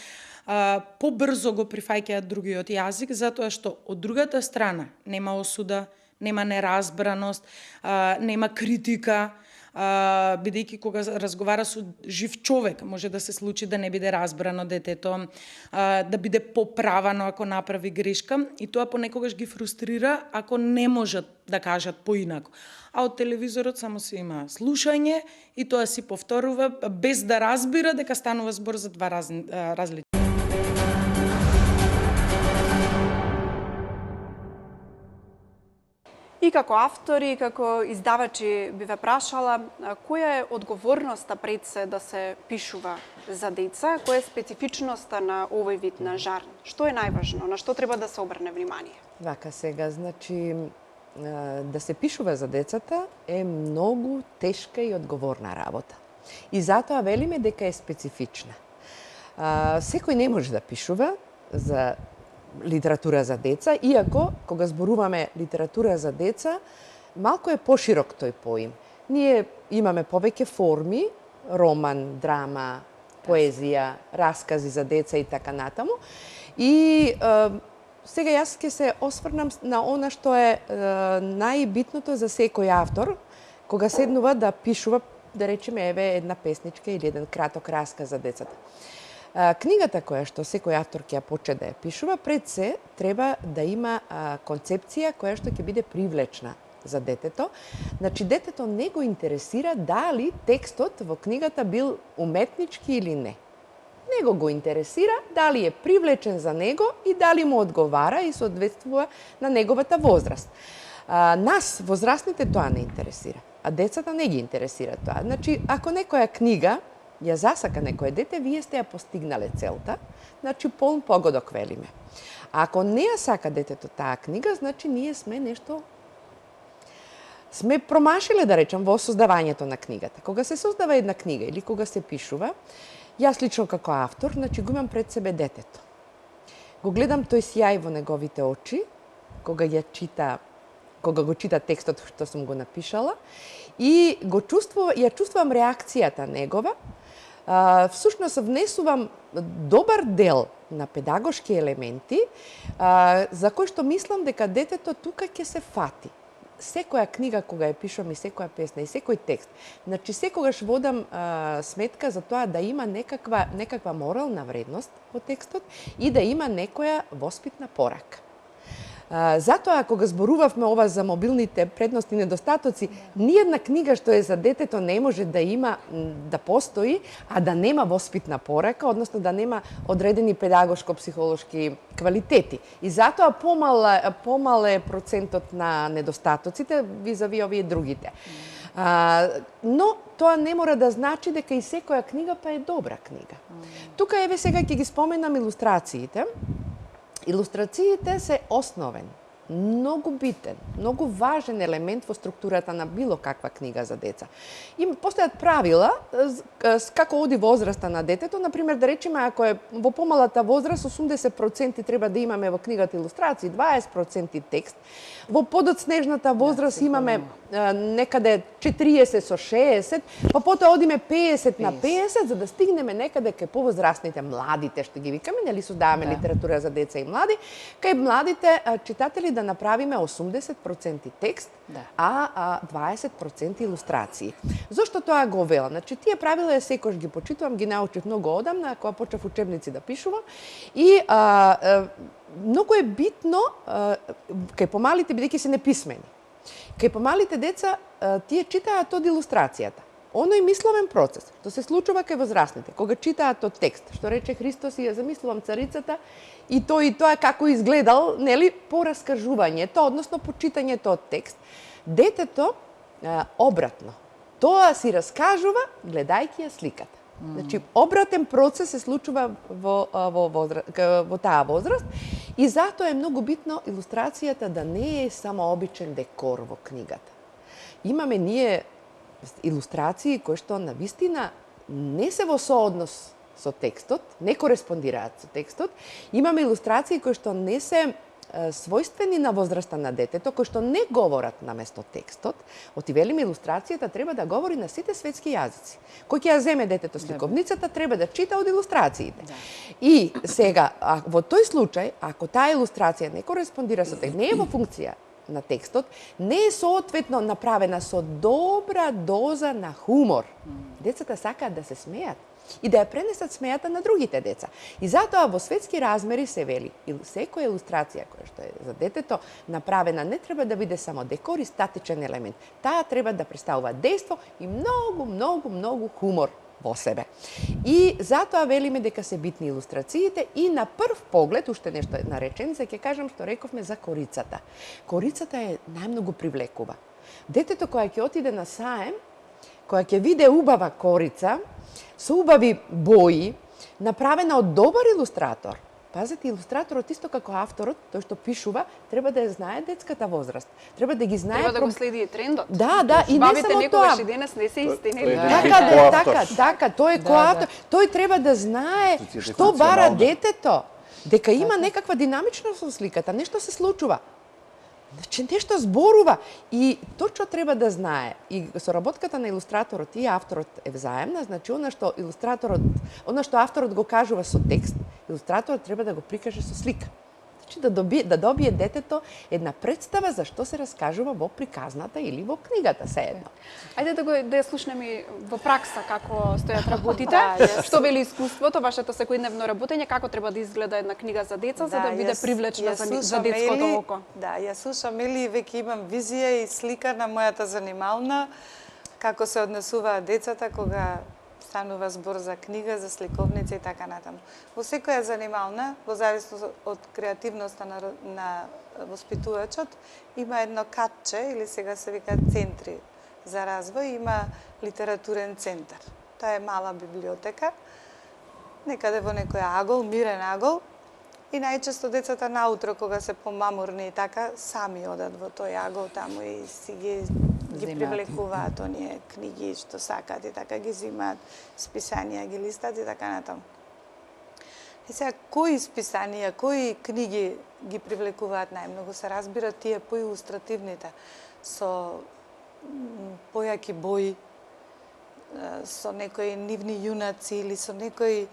побрзо го прифаќаат другиот јазик, затоа што од другата страна нема осуда, нема неразбраност, нема критика, бидејќи кога разговара со жив човек, може да се случи да не биде разбрано детето, да биде поправано ако направи грешка, и тоа понекогаш ги фрустрира ако не можат да кажат поинаку. А од телевизорот само се има слушање и тоа си повторува без да разбира дека станува збор за два различни. И како автори, и како издавачи би ве прашала, која е одговорноста пред се да се пишува за деца, која е специфичноста на овој вид на жанр? Што е најважно, на што треба да се обрне внимание? Вака сега, значи, да се пишува за децата е многу тешка и одговорна работа. И затоа велиме дека е специфична. Секој не може да пишува за литература за деца, иако, кога зборуваме литература за деца, малку е поширок тој поим. Ние имаме повеќе форми, роман, драма, поезија, раскази за деца и така натаму. И сега јас ќе се осврнам на она што е најбитното за секој автор, кога седнува да пишува, да речеме, еве една песничка или еден краток расказ за децата. Книгата која што секој автор ќе ја почне да ја пишува, пред се треба да има концепција која што ќе биде привлечна за детето. Значи, детето не го интересира дали текстот во книгата бил уметнички или не. Него го интересира дали е привлечен за него и дали му одговара и соодветствува на неговата возраст. Нас, возрастните, тоа не интересира, а децата не ги интересира тоа. Значи, ако некоја книга ја засака некој дете, вие сте ја постигнале целта, значи полн погодок велиме. А ако не ја сака детето таа книга, значи ние сме нешто сме промашиле, да речам, во создавањето на книгата. Кога се создава една книга или кога се пишува, јас лично како автор, значи го имам пред себе детето. Го гледам тој сјај во неговите очи, кога го чита текстот што сум го напишала, и ја чувствувам реакцијата негова. Всушност внесувам добар дел на педагошки елементи, за кои што мислам дека детето тука ќе се фати. Секоја книга кога ја пишувам и секоја песна и секој текст, значи секогаш водам сметка за тоа да има некаква морална вредност во текстот и да има некоја воспитна порака. Затоа, кога зборувавме ова за мобилните предности и недостатоци, ниедна книга што е за детето не може да има, да постои, а да нема воспитна порака, односно да нема одредени педагошко-психолошки квалитети. И затоа помал е процентот на недостатоците визави овие другите. Но тоа не мора да значи дека и секоја книга па е добра книга. Тука еве сега ќе ги споменам илустрациите. Илустрациите се основен многу битен, многу важен елемент во структурата на било каква книга за деца. Постојат правила како оди возраста на детето, например да речеме ако е во помалата возраст 80% треба да имаме во книгата илустрации, 20% текст. Во подоцнежната возраст имаме некаде 40 со 60, па потоа одиме 50 на 50 за да стигнеме некаде кај повозрастните, младите што ги викаме, нели создаваме литература за деца и млади, кај младите читатели да направиме 80% текст, а 20% илустрации. Зошто тоа го велам? Значи, тие правила ја секош ги почитувам, ги научив многу одамна, кога почнав учебници да пишувам и многу е битно кај помалите, бидејќи се неписмени. Кај помалите деца тие читаат од илустрацијата. Оној мисловен процес, што се случува кај возрастните, кога читаат од текст, што рече Христос и ја замислувам царицата, и тоа како изгледал, нели, по раскажувањето, односно по читањето од текст. Детето обратно. Тоа си раскажува гледајќи ја сликата. Значи, обратен процес се случува во таа возраст и затоа е многу битно илустрацијата да не е само обичен декор во книгата. Имаме ние илустрации кои што навистина не се во сооднос со текстот, не кореспондираат со текстот. Имаме илустрации кои што не се својствени на возраста на детето, кои што не говорат наместо текстот. Оти велиме илустрацијата треба да говори на сите светски јазици. Кој ќе ја земе детето сликовницата, треба да чита од илустрациите. И сега, во тој случај, ако таа илустрација не кореспондира со текстот, не е во функција на текстот, не е соодветно направена со добра доза на хумор. Децата сакаат да се смеат и да ја пренесат смејата на другите деца. И затоа во светски размери се вели, секоја илустрација која што е за детето направена не треба да биде само декор и статичен елемент. Таа треба да представува дејство и многу хумор во себе. И затоа велиме дека се битни илустрациите и на прв поглед, уште нешто една реченица, ќе кажам што рековме за корицата. Корицата е најмногу привлекува. Детето кое ќе отиде на саем, кое ќе виде убава корица, со убави бои, направена од добар илустратор. Пазете, илустраторот исто како авторот, тој што пишува, треба да ја знае детската возраст. Треба да ги знае... Треба да го следи трендот. Да, и не само тоа. Бабите некогаш и денес не се истини. Така, тој е коавтор. Тој треба да знае што бара детето. Дека има некаква динамичност во сликата, нешто се случува. Значи, нешто зборува. И точно треба да знае. И соработката на илустраторот и авторот е взаемна. Значи, она што авторот го кажува со текст, илустраторот треба да го прикаже со слика. Значи, да добие детето една представа за што се раскажува во приказната или во книгата, сеедно. Ајде да ја слушнеме во пракса како стојат работите. Што вели искуството, вашето секојдневно работење, како треба да изгледа една книга за деца за да биде привлечна за детското око? Да, ја слушам Ели и веќе имам визија и слика на мојата занимална, како се однесуваат децата кога станува збор за книга, за сликовница и така натаму. Во секоја занимална, во зависност од креативноста на воспитувачот, има едно катче, или сега се вика центри за развој, има литературен центар. Тоа е мала библиотека, некаде во некој агол, мирен агол, и најчесто децата наутро, кога се помамурни и така, сами одат во тој агол таму и си ги привлекуваат оние книги што сакаат и така ги зимаат, списанија ги листат и така натаму. И сега, кои списанија, кои книги ги привлекуваат најмногу, се разбира тие поилустративните, со појаки бои, со некои нивни јунаци или со некои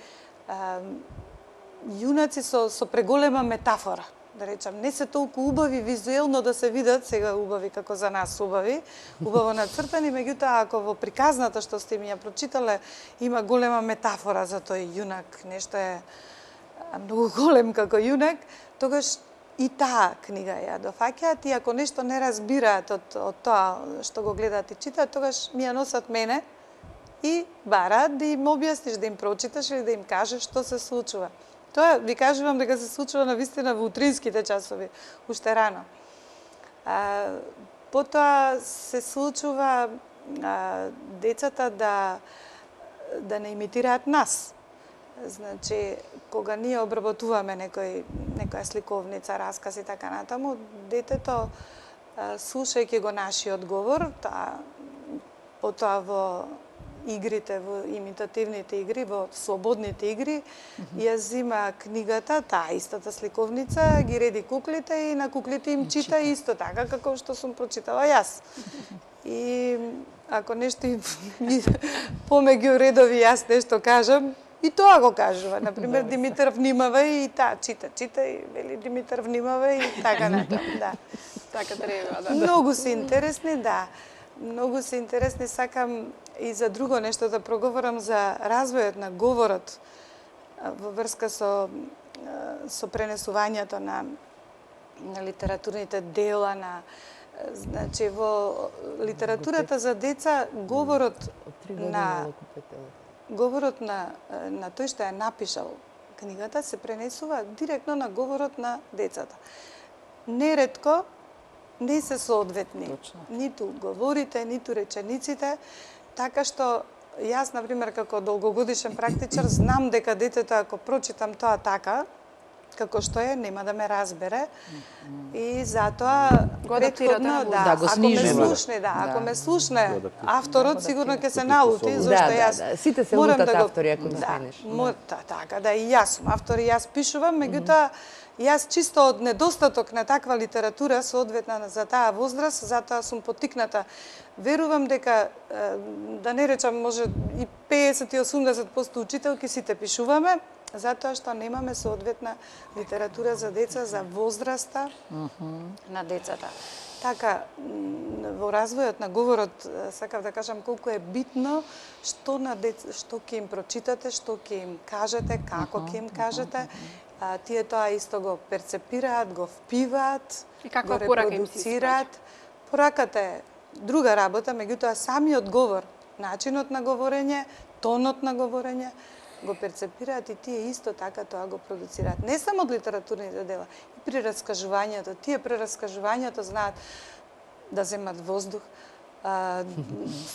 јунаци со преголема метафора. Да речам, не се толку убави визуелно да се видат, сега убави како за нас убави, убаво нацртани, меѓутоа ако во приказната што сте ми ја прочитале има голема метафора за тој јунак, нешто е многу голем како јунак, тогаш и таа книга ја дофаќаат и ако нешто не разбираат од тоа што го гледаат и читаат, тогаш ми ја носат мене и бараат да им објасниш, да им прочиташ или да им кажеш што се случува. Тоа ви кажувам дека се случува навистина во утринските часови, уште рано. Потоа се случува децата да не имитираат нас. Значи, кога ние обработуваме некоја сликовница, расказ и така натаму, детето, слушајќи го нашиот говор, потоа во игрите, во имитативните игри, во слободните игри, ја зима книгата, таа истата сликовница, ги реди куклите и на куклите им чита исто така како што сум прочитала јас. И ако нешто им помеѓу редови јас нешто кажам, и тоа го кажува. Например, Димитар внимавај и таа чита и вели Димитар внимавај и така натаму, да. Така треба, да. Многу се интересни, да. Многу се интересни, сакам и за друго нешто да проговорам за развојот на говорот во врска со пренесувањето на литературните дела, значи во литературата за деца говорот на тој што ја напишал книгата се пренесува директно на говорот на децата. Неретко не се соодветни. Ниту говорите, ниту речениците, така што јас, например, како долгогодишен практичар, знам дека детето, ако прочитам тоа така, како што е, нема да ме разбере. И затоа го адаптирате, ако ме слушне авторот, сигурно ќе се налути, зашто јас сите се морам лутат да го автори ако станеш. Така, да, и јас сум автор, и јас пишувам, меѓутоа јас чисто од недостаток на таква литература соодветна за таа возраст, затоа сум поттикната. Верувам дека, да не речам, може и 50 и 80% учителки сите пишуваме, затоа што немаме соодветна литература за деца, за возраста на децата. Така, во развојот на говорот, сакав да кажам колку е битно што ќе им прочитате, што ќе им кажете, како ќе им кажете. Тие тоа исто го перцепираат, го впиваат, го репродуцираат. Пораката е друга работа, меѓутоа самиот говор, начинот на говорење, тонот на говорење, го перцепираат и тие исто така тоа го продуцираат. Не само од литературните дела, и при раскажувањето. Тие при раскажувањето знаат да земат воздух.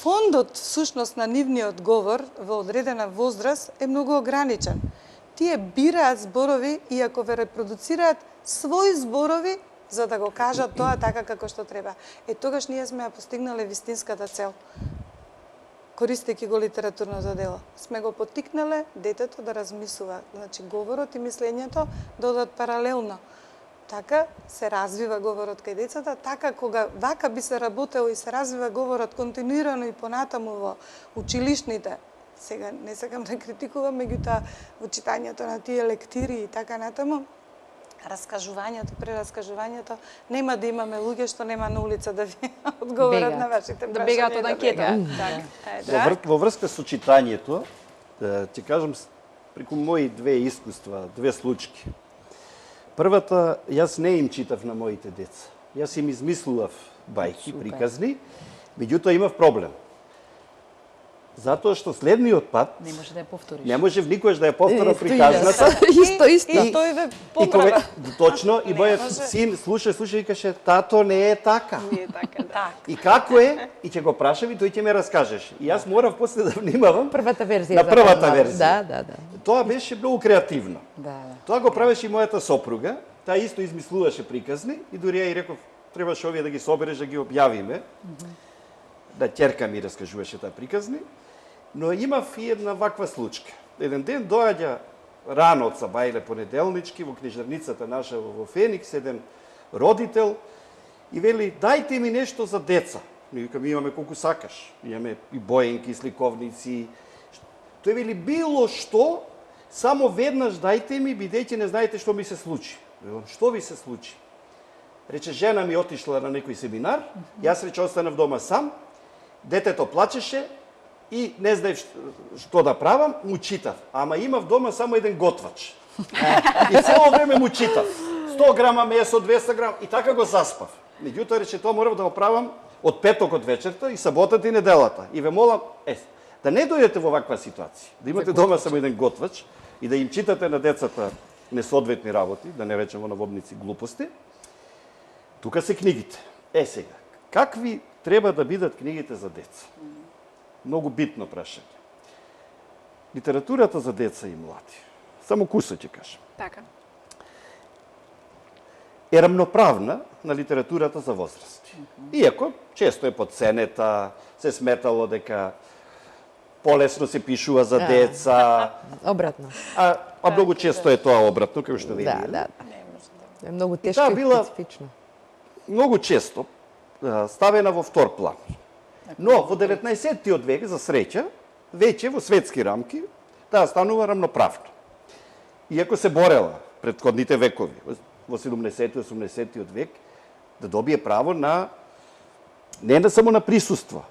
Фондот, всушност, на нивниот говор во одредена возраст е многу ограничен. Тие бираат зборови и ако ве репродуцираат своји зборови за да го кажат тоа така како што треба. Тогаш ние сме ја постигнале вистинската цел. Користејќи го литературното дело. Сме го поттикнале детето да размислува. Значи, говорот и мислењето да одат паралелно. Така се развива говорот кај децата, така кога вака би се работело и се развива говорот континуирано и понатаму во училишните. Сега не сакам да критикувам, меѓутоа во читањето на тие лектири и така натаму, раскажувањето, прераскажувањето, нема да имаме луѓе што нема на улица да ви одговорат на вашите прашања. Да бегаат од анкета. Во врска со читањето, ќе кажам преку мои две искуства, две случки. Првата, јас не им читав на моите деца. Јас им измислував бајки, приказни, меѓутоа имав проблем. Затоа што следниот пат не може да ја повториш. Не може никогаш да ја повторам приказната. Исто. И тој ве поправа. Точно, и мојот син слуша и каже, тато не е така. Не е така, да. И како е, и ќе го прашам и тој ќе ме раскажеш. И јас морав после да внимавам Првата верзија. на првата верзија. Да. Тоа беше многу креативно. Да. Тоа го правеше и мојата сопруга. Таа исто измислуваше приказни и дури ја и реков, требаше овие да ги собереш, да ги објавиме. Да ќерка ми раскажуваше таа приказни. Но имав и една ваква случка. Еден ден доаѓа рано од Сабајле понеделнички во книжарницата наша во Феникс, еден родител и вели, дајте ми нешто за деца. Ми викам, имаме колку сакаш. Имаме и боенки, сликовници. Тој вели, било што, само веднаш дајте ми, бидејќи не знаете што ми се случи. Велам, што ви се случи? Рече, жена ми отишла на некој семинар, јас рече, останав дома сам, детето плачеше, и не знаев што да правам, му читав. Ама имав дома само еден готвач. И цело време му читав. 100 грама месо, 200 грама, и така го заспав. Меѓутоа рече, тоа морав да го правам од петокот вечерта и саботата и неделата. И ве молам, да не дојдете во ваква ситуација. Да имате дома само еден готвач и да им читате на децата несоодветни работи, да не речем во наводници глупости. Тука се книгите. Сега, какви треба да бидат книгите за деца? Многу битно прашање. литературата за деца и млади, само кусот ќе кажам, Така. е рамноправна на литературата за возрасти. Иако често е подценета, се сметало дека полесно се пишува за деца, Обратно. а многу често е тоа обратно, како што вели. Да. Е многу тешко Таа и била- специфично. Многу често ставена во втор план. Но во 19-тиот век, за среќа, веќе во светски рамки, таа станува рамноправно. Иако се борела предходните векови, во 70-80-тиот век, да добие право на не само на присуство,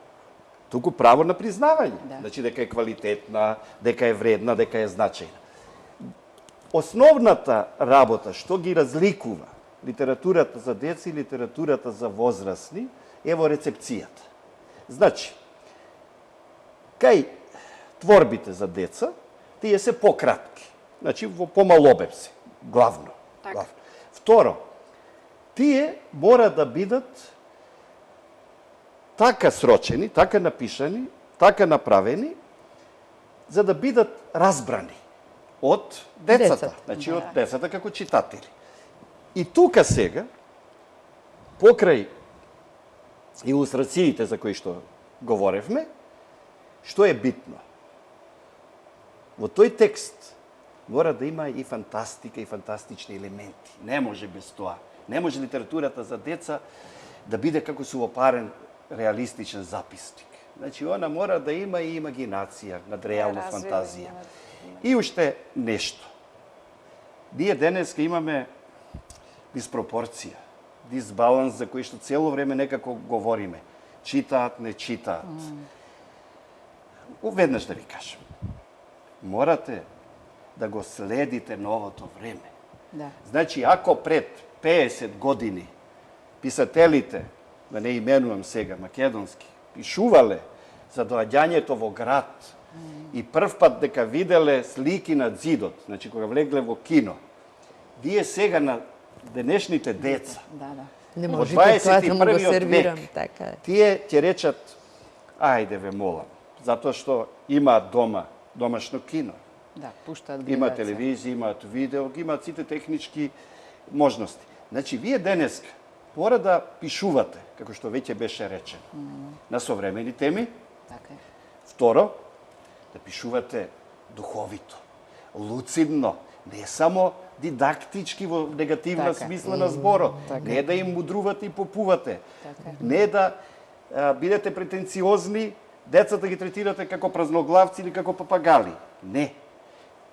туку право на признавање. Значи дека е квалитетна, дека е вредна, дека е значајна. Основната работа што ги разликува литературата за деца и литературата за возрастни е во рецепцијата. Значи, кај творбите за деца, тие се пократки. Значи, во помал обем се, главно. Така. Второ, тие мора да бидат така срочени, така напишани, така направени, за да бидат разбрани од децата. Значи, од децата како читатели. И тука сега, покрај илустрациите за кои што говоревме, што е битно? Во тој текст мора да има и фантастика, и фантастични елементи. Не може без тоа. Не може литературата за деца да биде како сувопарен реалистичен записник. Значи, она мора да има и имагинација, надреална фантазија. И уште нешто. Ние денеска имаме диспропорција, дисбаланс за кој што цело време некако говориме. Читаат, не читаат. Веднаш да ви кажам. Морате да го следите новото време. Да. Значи, ако пред 50 години писателите, да не именувам сега, македонски, пишувале за доаѓањето во град и прв пат дека виделе слики на зидот, значи кога влегле во кино, вие сега на денешните деца, Не во може тоа да му го 21-иот сервирам, век, така е. тие ќе речат, ајде ве молам, затоа што имаат дома домашно кино, Да, пуштаат има гледаат се. телевизија, имаат видео, имаат сите технички можности. Значи, вие денеска мора да пишувате, како што веќе беше речено, на современи теми. Така е. Второ, да пишувате духовито, луцидно, не само дидактички во негативна Така е. смисла на зборот, Така не да им мудрувате и попувате, Така е. не да бидете претенциозни, децата ги третирате како празноглавци или како папагали. Не.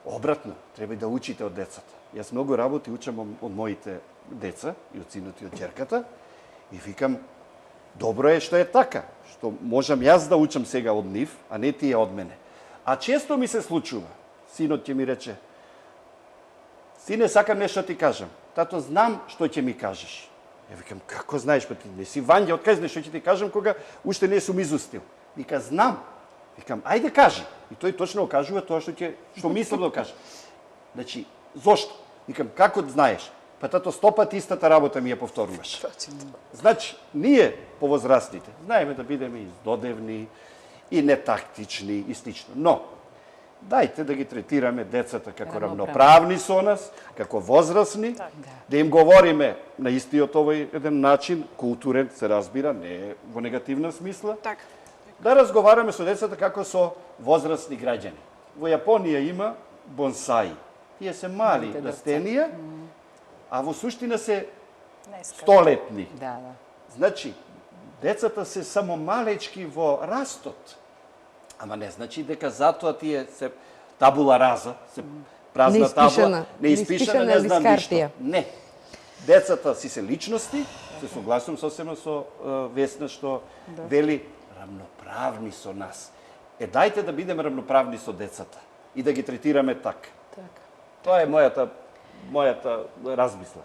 Обратно, треба и да учите од децата. Јас многу работи учам од моите деца, и од синот и од ќерката, и викам, добро е што е така, што можам јас да учам сега од нив, а не тие од мене. А често ми се случува, синот ќе ми рече, сине, сакам нешто ти кажам. Тато, знам што ќе ми кажеш. Ја викам, како знаеш, па ти не си Вања, откај знаеш што ќе ти кажам кога уште не сум изустил. Вика, знам. Викам, ајде кажи. И тој точно окажува тоа што мислам да каже. Значи, зошто? Викам, како знаеш? Па тато 100 пати истата работа ми ја повторуваш. Значи, ние, повозрастните, знаеме да бидеме издодевни и нетактични и слично. Но, дајте да ги третираме децата како равноправни со нас, како возрастни, да им говориме на истиот овој еден начин, културен, се разбира, не во негативна смисла, Така. да разговараме со децата како со возрастни граѓани. Во Јапонија има бонсаи. Тие се мали растенија, а во суштина се столетни. Да. Значи, децата се само малечки во растот. Ама не значи дека затоа тие се табула раза, се празна табула, неиспишана, не знам ништо. Не. Децата си се личности, се согласувам сосема со Весна што вели рамноправни со нас. Дајте да бидеме рамноправни со децата и да ги третираме така. Тоа е мојата размисла.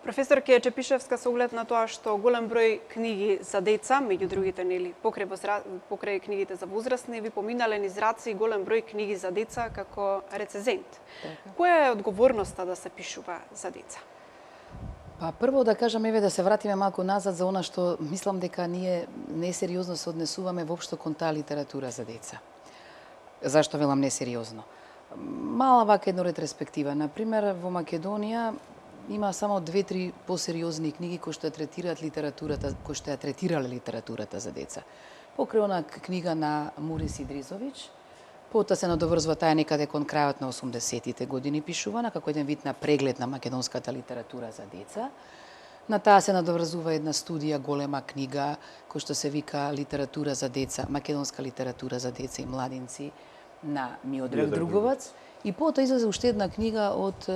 Професор Кејачепишевска, со оглед на тоа што голем број книги за деца, меѓу другите, нели, покрај книгите за возрастни, ви поминале низ раци голем број книги за деца како рецензент. Која е одговорноста да се пишува за деца? Па прво да кажам, еве да се вратиме малку назад за она што мислам дека ние несериозно се однесуваме воопшто кон таа литература за деца. Зашто велам несериозно? Мала вака едно ретроспектива. Например, во Македонија има само 2-3 посериозни книги кои што ја третираат литературата, кои што ја третирале литературата за деца. Покрај она книга на Мурис Идризовиќ, потоа се надоврзува таа некаде кон крајот на 80-тите години пишувана, како еден вид на преглед на македонската литература за деца. На таа се надоврзува една студија, голема книга, која што се вика Литература за деца, македонска литература за деца и младинци, на Миодраг Друговац. И потоа излезе уште една книга од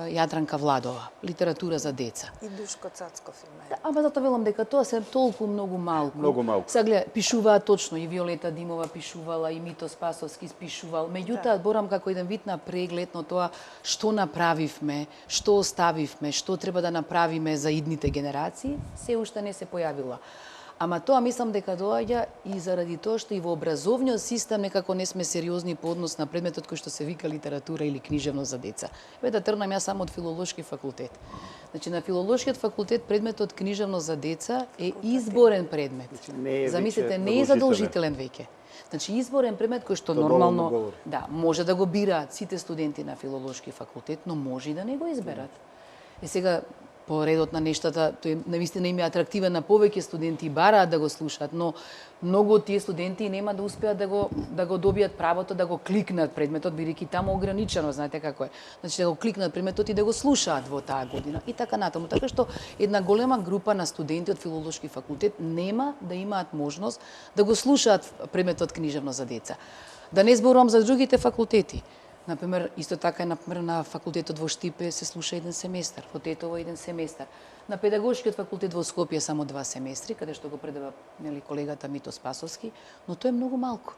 Јадранка Владова, Литература за деца. И Душко Цацков има. Ама затоа велам дека тоа се толку многу малку. Многу малку. Сега гледа, пишуваат точно и Виолета Димова пишувала, и Мито Спасовски пишувал. Меѓутоа, борам како еден вид на преглед на тоа што направивме, што оставивме, што треба да направиме за идните генерации, се уште не се појавила. Ама тоа мислам дека доаѓа и заради тоа што и во образовниот систем некако не сме сериозни по однос на предметот кој што се вика литература или книжевност за деца. Да тргнам јас само од филолошки факултет. Значи на филолошкиот факултет предметот книжевност за деца е изборен предмет. Замислете, не е задолжителен веќе. Значи изборен предмет кој што нормално може да го бираат сите студенти на филолошки факултет, но може и да не го изберат. И сега по редот на нештата, тој навистина им е атрактивен на повеќе студенти и бараат да го слушаат, но многу од тие студенти нема да успеат да го добијат правото да го кликнат предметот, бидејќи таму ограничено, знаете како е. Значи да го кликнат предметот и да го слушаат во таа година и така натаму. Така што една голема група на студенти од филолошки факултет нема да имаат можност да го слушаат предметот книжевност за деца. Да не зборувам за другите факултети. Например, исто така е на факултетот во Штипе се слуша еден семестар, во Тетово еден семестар. На педагошкиот факултет во Скопје само 2 семестри, каде што го предава колегата Мито Спасовски, но тоа е многу малку.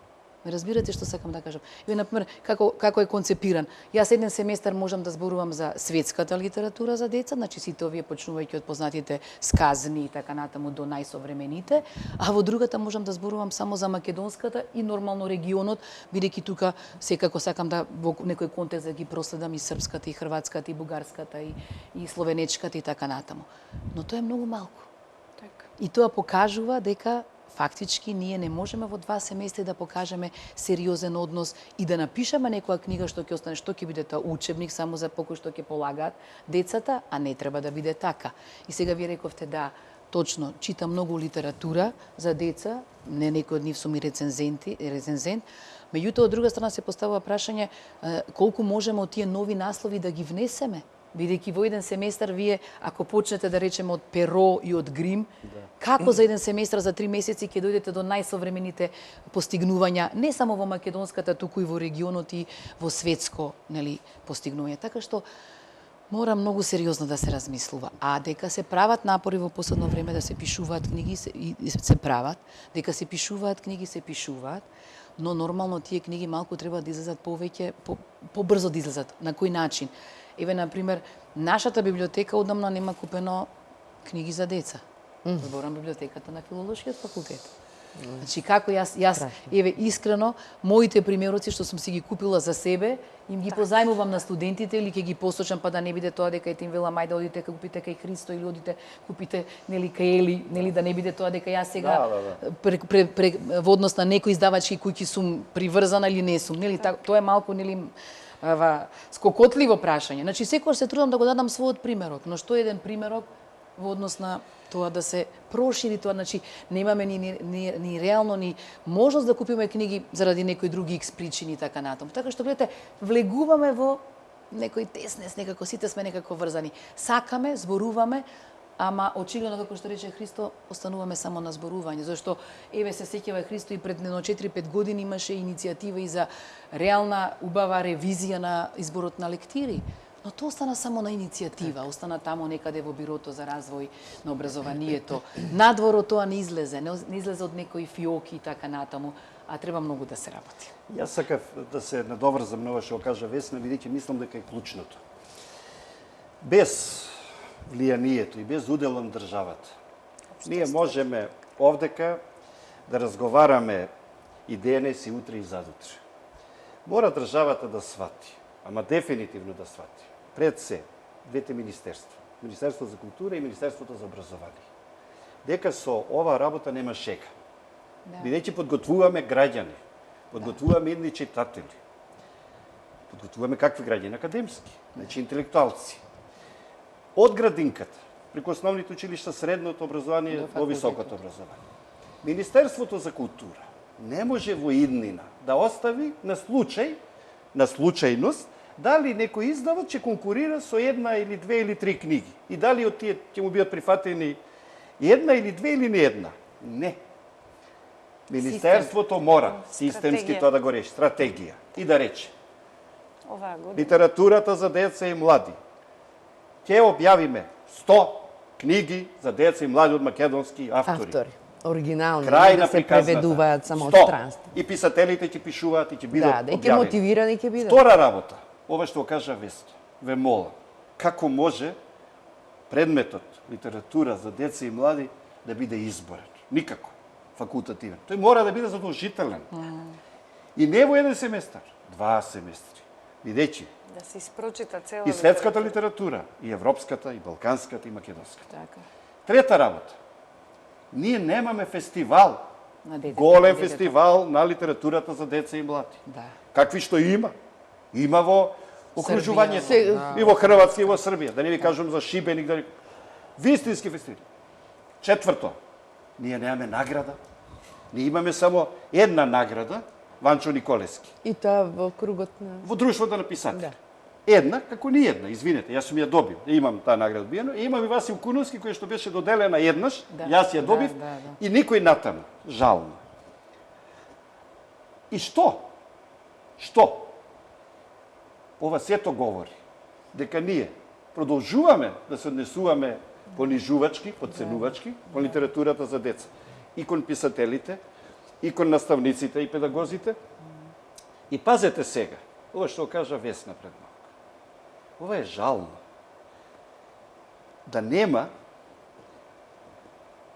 Ме разбирате што сакам да кажам? Еве, например, како е концепиран. Јас еден семестар можам да зборувам за светската литература за деца, значи сите овие почнувајќи од познатите сказни и така натаму до најсовремените, а во другата можам да зборувам само за македонската и нормално регионот, бидејќи тука секако сакам да во некој контекст да ги проследам и српската, и хрватската, и бугарската, и словенечката и така натаму. Но тоа е многу малку. И тоа покажува дека фактички ние не можеме во 2 семестри да покажеме сериозен однос и да напишеме некоја книга што ќе остане, што ќе биде тоа учебник само за покој што ќе полагаат децата, а не треба да биде така. И сега ви рековте да, точно, читам многу литература за деца, не некој од нив сум и рецензент, меѓутоа од друга страна се поставува прашање колку можеме од тие нови наслови да ги внесеме. Бидејќи во еден семестар вие, ако почнете да речеме од Перо и од Грим, како за еден семестар за 3 месеци ќе дојдете до најсовремените постигнувања, не само во македонската, туку и во регионот и во светско, постигнување. Така што мора многу сериозно да се размислува. А дека се прават напори во последно време да се пишуваат книги, се прават, дека се пишуваат книги, се пишуваат, но нормално тие книги малку треба да излезат повеќе, побрзо да излезат. На кој начин? Еве, например, нашата библиотека одамна нема купено книги за деца. Зборам библиотеката на филолошкиот факултет. Значи, како јас еве, искрено, моите примероци што сум си ги купила за себе, им ги позајмувам на студентите или ќе ги посочам, па да не биде тоа дека им велам ајде одите купите кај Христо или одите купите кај Ели, да не биде тоа дека јас сега во однос на некои издавачки куќи сум приврзана или не сум, тоа е малку скокотливо прашање. Значи, секогаш се трудам да го дадам својот примерок, но што е еден примерок во однос на тоа да се прошири тоа, значи немаме ни реално ни можност да купиме книги заради некои други икс причини и така натаму. Така што гледате, влегуваме во некој теснес, некако сите сме некако врзани. Сакаме, зборуваме, ама очигледно како што рече Христо, остануваме само на зборување, зашто еве се сеќава Христо и пред 4-5 години имаше иницијатива и за реална убава ревизија на изборот на лектири. Но тоа остана само на иницијатива, остана таму некаде во Бирото за развој на образованието. Надворо тоа не излезе од некои фиоки и така натаму, а треба многу да се работи. Јас сакав да се надоврзам на ова што кажа Весна, бидејќи мислам дека е клучното. Без влијанието и без уделот на државата, ние можеме овдека да разговараме и денес, и утре, и задутре. Мора државата да свати, ама дефинитивно да свати. Пред се, двете министерства. Министерството за култура и Министерството за образование. Дека со ова работа нема шега. Бидејќи подготвуваме граѓани. Подготвуваме едни читатели. Подготвуваме какви граѓани? Академски, значи интелектуалци. Од градинката, преку основните училишта, средното образование до високото образование. Министерството за култура не може во иднина да остави на случајност, дали некој издавач ќе конкурира со една или две или три книги. И дали од тие ќе му бидат прифатени една или две или не една. Не. Министерството мора системски тоа да го реши. Стратегија. И да рече. Литературата за деца и млади. Ќе објавиме 100 книги за деца и млади од македонски автори. Оригинални, Крај да на се приказната. преведуваат само од 100. странство. И писателите ќе пишуваат и ќе бидат Да, и ќе објавени. мотивирани ќе бидат. Втора работа. Ова што кажа Весто. Ве молам. Како може предметот литература за деца и млади да биде изборен? Никако. Факултативен. Тој мора да биде задолжителен. И не во еден семестар, 2 семестри. Бидејќи Да се испрочита цела и светската литература, и европската, и балканската, и македонската. Така. Трета работа. Ние немаме фестивал, На детето, голем на детето. фестивал на литературата за деца и млади. Да. Какви што има. Има во окружувањето. Србија. И во Хрватска, и во Србија. Да не ви кажам за Шибеник. Да не... Вистински фестивал. Четврто. Ние немаме награда. Ние имаме само една награда, Ванчо Николевски. И тоа во кругот на... Во друштвото на писатели. Да. Една, како ни една, извинете, јас сум ја добил. Имам таа награда одбиено. И имам и Васил Куновски, кој што беше доделена еднаш, јас ја добив, и никој натаму. Жално. И што? Што? Ова сето говори дека ние продолжуваме да се однесуваме понижувачки, подценувачки кон литературата за деца. И кон писателите, и кон наставниците и педагозите. И пазете сега, ова што кажа Весна пред малку. Ова е жално. Да нема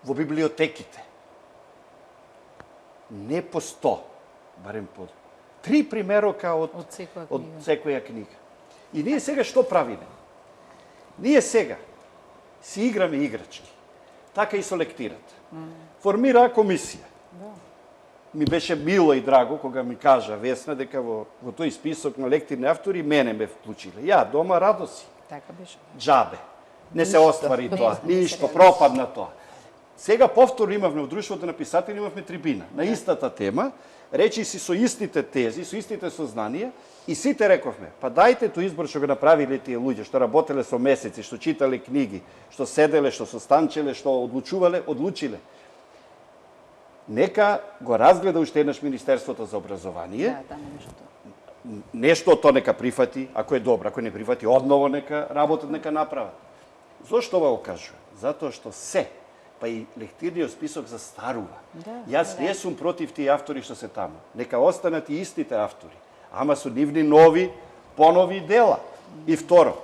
во библиотеките не по 100, барем по 3 примерока од секоја книга. И ние сега што правиме? Ние сега си играме играчки. Така и со лектирата. Формира комисија. Ми беше мило и драго кога ми кажа Весна дека во тој список на лектирни автори мене ме вклучиле. Ја дома радоси. Така беше. Джабе. Не се оствари тоа. Ништо, пропадна тоа. Сега повторно имавме во друштвото на писатели, имавме трибина на истата тема, речи си со истите тези, со истите сознанија, и сите рековме, па дајте тој избор што го направиле тие луѓе, што работеле со месеци, што читале книги, што седеле, што состанчеле, што одлучиле. Нека го разгледа уште еднаш Министерството за образование. Да, нешто. Нешто од тоа нека прифати, ако е добро, ако не прифати, одново нека работат, нека направат. Зошто ова го кажувам? Затоа што па и лектирниот список застарува. Јас не сум против тие автори што се таму. Нека останат и истите автори, ама со нивни нови, понови дела. И второ,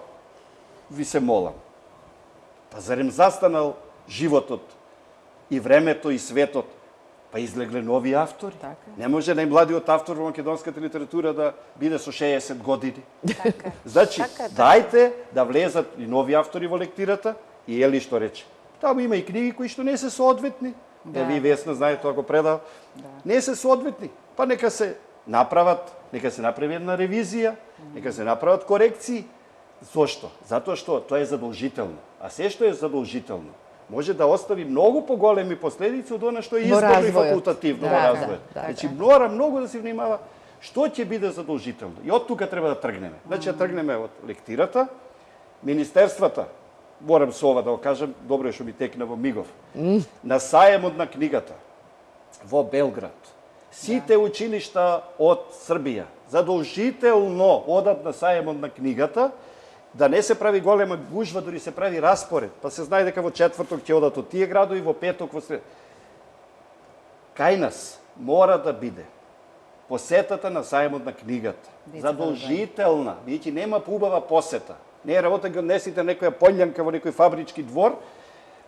ви се молам, па зарем застанал животот и времето и светот, па излегле нови автори. Не може најмладиот автор во македонската литература да биде со 60 години. Значи, дајте да влезат и нови автори во лектирата, и Ели што рече. Таму има и книги кои што не се соодветни. Ви Весна знае тоа го предал. Не се соодветни. Па нека се направат, нека се направи една ревизија, нека се направат корекции. Зошто? Затоа што тоа е задолжително. А се што е задолжително може да остави многу поголеми последици од она што е изборно и факултативно во развојот. Значи, мора многу да се внимава што ќе биде задолжително. И од тука треба да тргнеме. Значи, да тргнеме од лектирата, министерствата, морам со ова да го кажам, добро е што ми текна во мигов, на саемот на книгата во Белград. Сите училишта од Србија задолжително одат на саемот на книгата, да не се прави голема гужва, дори се прави распоред. Па се знае дека во четврток ќе одат од тие градови, во петок во сред. Кај нас мора да биде посетата на саемот на книгата. Задолжителна. Бидејќи нема поубава посета. Не е работа ги однесите некоја пољанка во некој фабрички двор,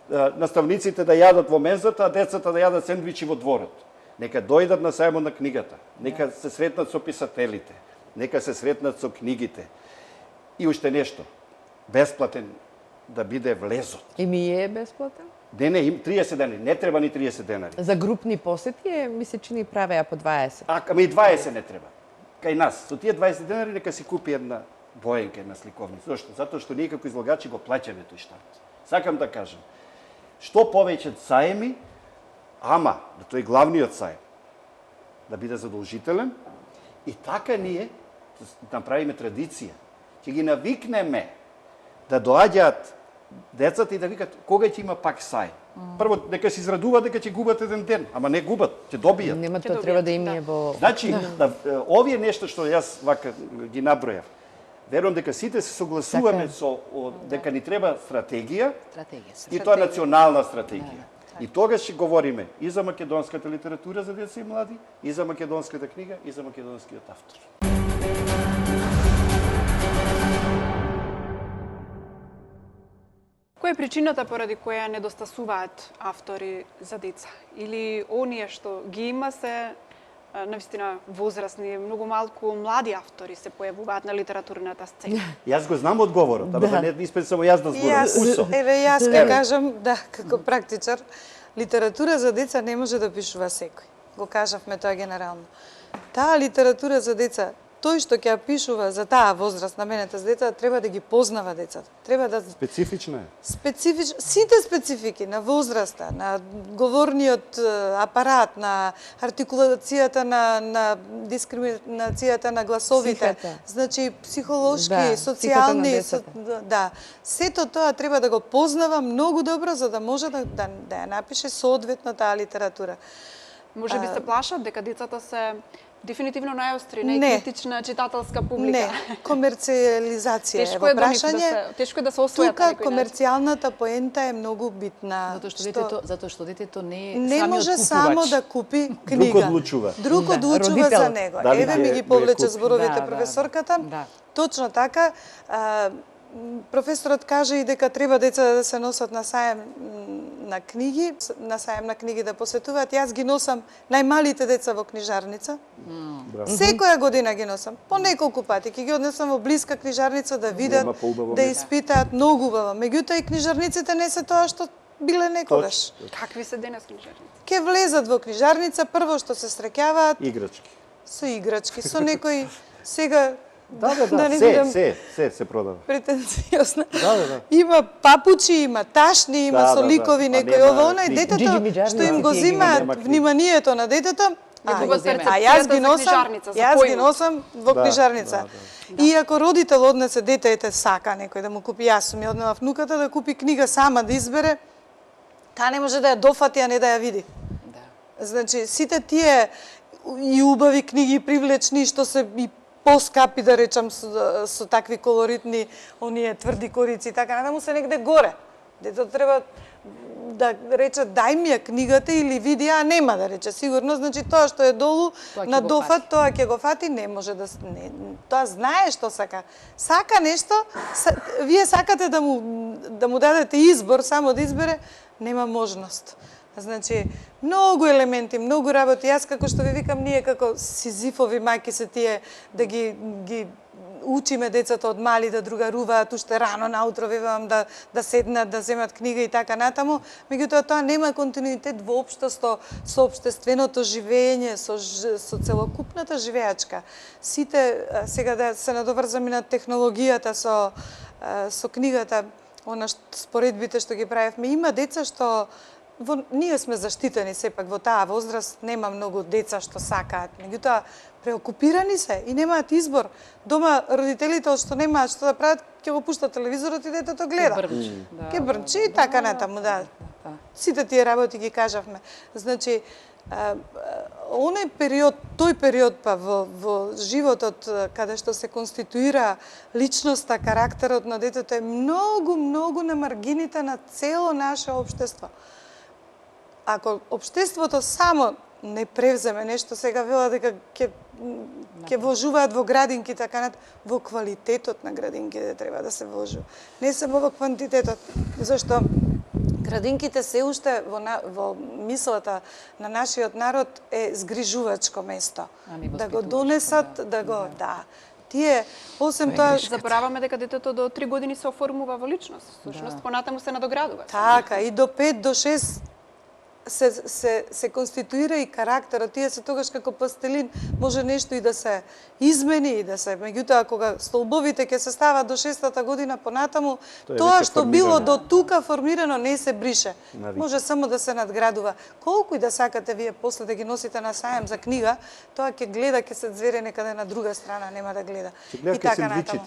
наставниците да јадат во мензата, а децата да јадат сендвичи во дворот. Нека дојдат на саемот на книгата. Нека се сретнат со писателите. Нека се сретнат со книгите. И уште нешто. Бесплатен да биде влезот. И ми е бесплатен? Не, 30 денари. Не треба ни 30 денари. За групни посети ми се чини правеа по 20. Ами 20 не треба. Кај нас, со тие 20 денари нека си купи една боенка, една сликовница. Зошто? Затоа што ние како излагачи го плаќаме тој штат. Сакам да кажам, што повеќе саеми, ама да тој главниот саем да биде задолжителен и така ние да направиме традиција. Ќе ги навикнеме да доаѓаат децата и да викат кога ќе има пак саем. Прво дека се израдуваат дека ќе губат еден ден, ама не губат, ќе добијат. Нема тоа треба да им е во... Значи, овие нешто што јас вака ги набројав, верувам дека сите се согласуваме со дека ни треба стратегија, и тоа национална стратегија. И тогаш ќе говориме и за македонската литература за деца и млади, и за македонската книга, и за македонскиот автор. Која е причината поради која недостасуваат автори за деца? Или оние што ги има се навистина возрастни, многу малку млади автори се појавуваат на литературната сцена? Јас го знам одговорот, ама да не испред само јас да зборам. Јас ќе кажам, да, како практичар, литература за деца не може да пишува секој. Го кажавме тоа генерално. Таа литература за деца, тој што ќе пишува за таа возраст наменета за деца, треба да ги познава децата. Треба да специфична е. Сите специфики на возраста, на говорниот апарат, на артикулацијата на дискриминацијата на гласовите, значи психолошки, социјални, да. Сето тоа треба да го познава многу добро за да може да ја напише соодветно таа литература. Може би се плашат дека децата се дефинитивно најостри, најкритична читателска публика. Не, комерцијализација е во прашање. Тешко е да се освојат на некој начин. Тука комерцијалната поента е многу битна. Затоа што детето не е не може само да купи книга. Друг одлучува. Друг одлучува за него. Еве ми ги повлече зборовите професорката. Точно така. Професорот каже и дека треба деца да се носат на саем на книги да посетуваат. Јас ги носам најмалите деца во книжарница. Секоја година ги носам, по неколку пати. Ќе ги однесам во блиска книжарница да видат, да испитаат многу убаво. Меѓутоа и книжарниците не се тоа што биле некогаш. Какви се денес книжарници? Ке влезат во книжарница, прво што се среќаваат играчки. Со играчки, со некој сега се продава. Претенциозна. Да. Има папучи, има ташни, има со ликови, некој ово, она и детето што им го зимаат вниманието на детето, јас ги носам во книжарница. И ако родител однесе дете, сака некој да му купи, јас сум ја однела внуката да купи книга сама да избере, таа не може да ја дофати, а не да ја види. Значи, сите тие и убави книги, привлечни, што се и поскапи, да речам, со такви колоритни, оние тврди корици и така, да му се негде горе. Дето треба да рече, дај ми ја книгата или види, а нема да рече, сигурно, значи тоа што е долу, на дофат, тоа ќе го фати, не може да... Тоа знае што сака. Сака нешто, вие сакате да му дадете избор, само да избере, нема можност. Значи, многу елементи, многу работи. Јас, како што ви викам, ние како сизифови мајки се тие да ги учиме децата од мали да другаруваат, уште рано наутро вевам да седнат, да земат книга и така натаму. Меѓутоа, тоа нема континуитет воопшто со општественото живење, со целокупната живеачка. Сите, сега да се надоврзам и на технологијата со книгата, споредбите што ги правевме, има деца што ние сме заштитени сепак во таа возраст, нема многу деца што сакаат, меѓутоа преокупирани се и немаат избор. Дома родителите што немаат што да прават, ќе го пуштат телевизорот и детето гледа. Ќе брнчи и така натаму, да. Сите тие работи ги кажавме. Значи, тој период па во животот каде што се конституира личноста, карактерот на детето е многу на маргините на цело наше општество. Ако општеството само не превземе нешто, сега вела дека ќе вложуваат во градинки, така во квалитетот на градинките треба да се вложува. Не само во квантитетот, зашто градинките се уште во мислата на нашиот народ е згрижувачко место. Да го донесат, Тие, освен тоа, Забораваме дека детето до 3 години се оформува во личност. Всушност, понатаму се надоградува. така, и до 5 до 6 се конституира и карактерот. Тие се тогаш како пастелин, може нешто и да се измени и да се, меѓутоа кога столбовите ќе се стават до 6-та година понатаму, тоа што било до тука формирано не се брише. Може само да се надградува. Колку и да сакате вие после да ги носите на сајам за книга, тоа ќе гледа, ќе се звере некаде на друга страна, нема да гледа. И така натаму.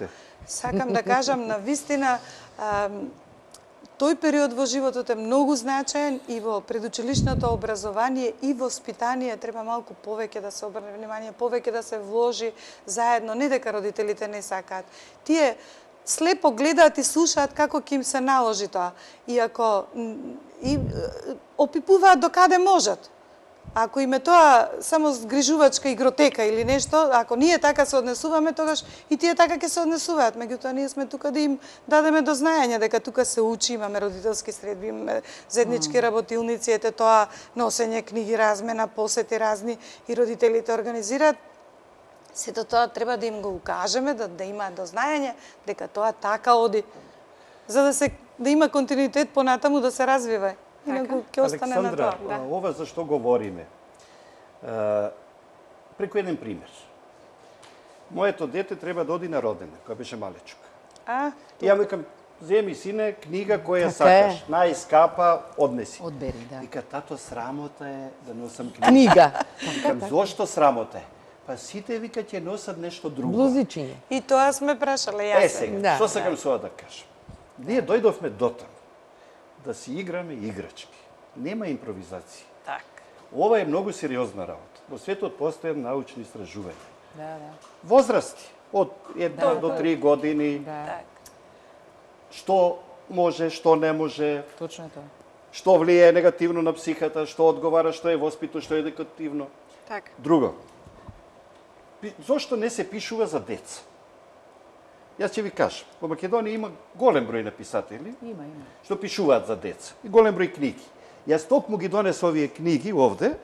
Сакам да кажам на вистина, тој период во животот е многу значаен и во предучилишното образование и воспитание треба малку повеќе да се обрне внимание, повеќе да се вложи заедно, не дека родителите не сакаат. Тие слепо гледаат и слушаат како ќе им се наложи тоа. И ако опипуваат до каде можат. Ако им е тоа само згрижувачка игротека или нешто, ако ние така се однесуваме, тогаш и тие така ќе се однесуваат. Меѓутоа, ние сме тука да им дадеме до знаење дека тука се учи, имаме родителски средби, имаме заеднички работилници, ете тоа носење книги, размена, посети разни и родителите организираат. Сето тоа треба да им го укажеме, да имаат до знаење дека тоа така оди, за да има континуитет понатаму да се развива. Инаку ќе остане на тоа. Александра, ова за што говориме? Преку еден пример. Моето дете треба да оди на родене, кога беше малечок. И ја викам, земи сине книга која сакаш, најскапа, однеси. Одбери, да. Вика, тато, срамота е да носам книга. Книга. Викам, зошто срамота е? Па сите, вика, ќе носат нешто друго. Блузичиња. И тоа сме прашале јас. Сега, што сакам со да кажам? Ние дојдовме дотаму да си играме играчки. Нема импровизација. Така. Ова е многу сериозна работа. Во светот постојат научни истражувања. Да. Возрасти од 1 до 3 години. Што може, што не може. Точно е тоа. Што влијае негативно на психата, што одговара, што е воспитно, што е едукативно. Така. Друго. Зошто не се пишува за деца? Јас ќе ви кажам, во Македонија има голем број на писатели што пишуваат за деца и голем број книги. Јас токму ги донес овие книги овде,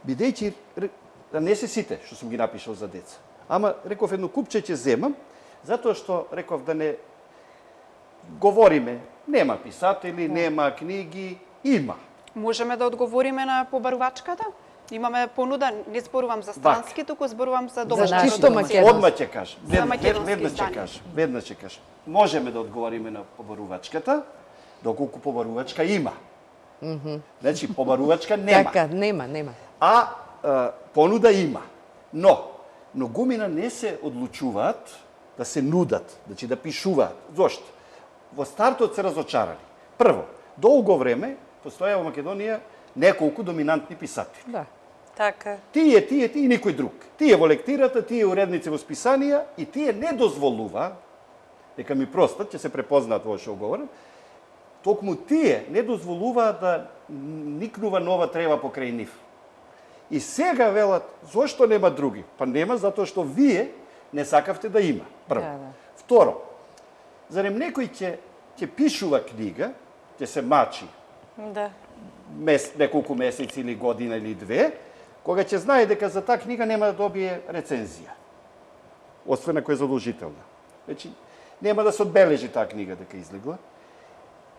бидејќи не се сите што сум ги напишал за деца. Ама реков едно купче ќе земам, затоа што реков да не говориме, нема писатели, нема книги, има. Можеме да одговориме на побарувачката? Имаме понуда, не зборувам за странски, туку зборувам за домашна продукција. Одма ќе кажам. Веднаш ќе кажам. Можеме да одговориме на побарувачката, доколку побарувачка има. Значи, побарувачка нема. Така, нема. А понуда има. Но, многумина не се одлучуваат да се нудат, значи да пишуваат. Зошто? Во стартот се разочарали. Прво, долго време постоја во Македонија неколку доминантни писатели. Да. Така. Тие и никој друг. Тие во лектирата, тие уредници во списанија и тие не дозволува, дека ми простат, ќе се препознаат во што говорам, токму тие не дозволуваат да никнува нова трева покрај нив. И сега велат, зошто нема други? Па нема затоа што вие не сакавте да има. Прво. Второ, зарем некој ќе пишува книга, ќе се мачи неколку месеци или година или две, кога ќе знае дека за таа книга нема да добие рецензија. Освен ако е задолжителна. Значи, нема да се одбележи таа книга дека излегла.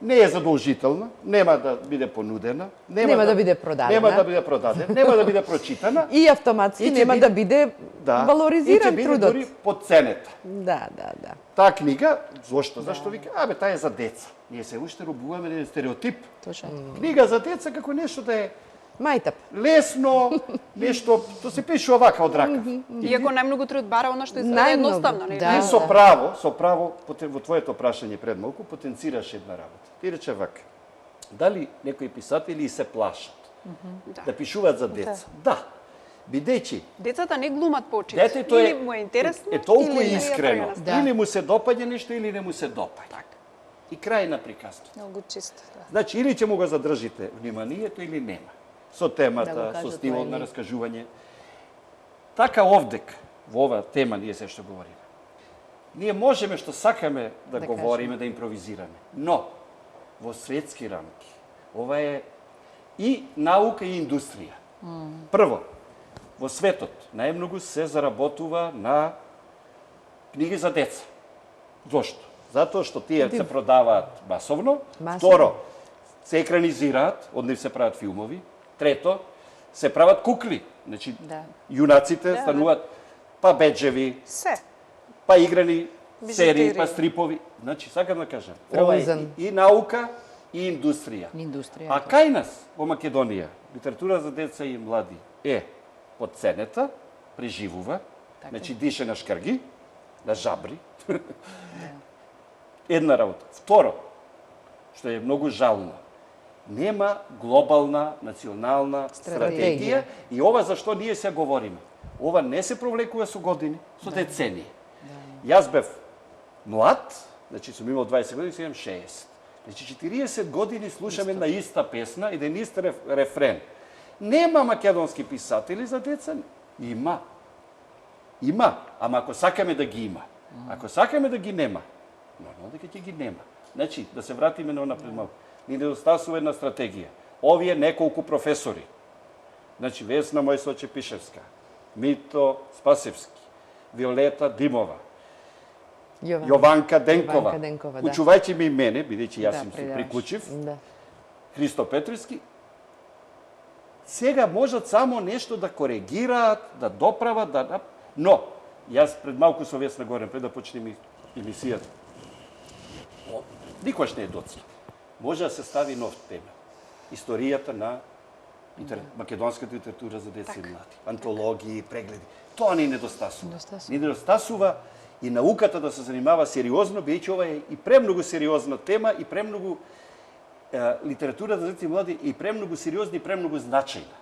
Не е задолжителна, нема да биде понудена, нема да биде продадена, нема да биде прочитана и автоматски нема да биде валоризиран трудот. И ќе биде дури подценета. Да. Таа книга, зошто? Зашто вика, таа е за деца. Ние се уште робуваме на стереотип. Точно. Книга за деца како нешто да е мајтап. Лесно, нешто, то се пише овака од рака. Иако најмногу труд бара оно што изгледа едноставно. И со право, во твоето прашање пред малку, потенцираш една работа. Ти рече вака, дали некои писатели се плашат да пишуваат за деца? Да. Бидејќи децата не глумат почит. Детето или му е интересно, е толку или искрено. Да. Или му се допаѓа нешто, или не му се допаѓа. И крај на приказката. Многу чисто. Значи, или ќе му го задржите вниманието, или нема. Со темата, со стилот на раскажување. Така овдек, во оваа тема, ние се што говориме. Ние можеме што сакаме да говориме, да импровизираме. Но, во светски рамки, ова е и наука и индустрија. Прво, во светот најмногу се заработува на книги за деца. Зошто? Затоа што тие се продаваат масовно. Второ, се екранизираат, од нив се прават филмови. Трето, се прават кукли. Значи, јунаците стануваат па беджеви, па играни серии, па стрипови. Значи, сакам да кажам, ова е и наука, и индустрија. А кај нас, во Македонија, литература за деца и млади е подценета, преживува, значи дише на шкрги, на жабри. Една работа. Второ, што е многу жално, нема глобална национална стратегија и ова зашто ние се говориме. Ова не се провлекува со години, со децении. Јас бев млад, значи сум имал 20 години, сега имам 60. Значи 40 години слушаме на иста песна и ден ист рефрен. Нема македонски писатели за деца? Има. Има, ама ако сакаме да ги има. Ако сакаме да ги нема, нормално дека ќе ги нема. Значи, да се вратиме на напред малку. Ни недостасува една стратегија. Овие неколку професори, значи Весна Мојсо-Чепишевска, Мито Спасевски, Виолета Димова, Јованка Денкова, учувајќи ми и мене, бидејќи јас им се приклучив, Христо Петровски, сега можат само нешто да коригираат, да доправат, но, јас пред малку со Весна говорам, пред да почнеме емисијата, никош не е доцна. Може да се стави нов тема. Историјата на македонската литература за деца и млади. Антологии, прегледи. Тоа ни недостасува. Ни недостасува и науката да се занимава сериозно, бидејќи ова е и премногу сериозна тема и премногу литература за деца и млади и премногу сериозна и премногу значајна.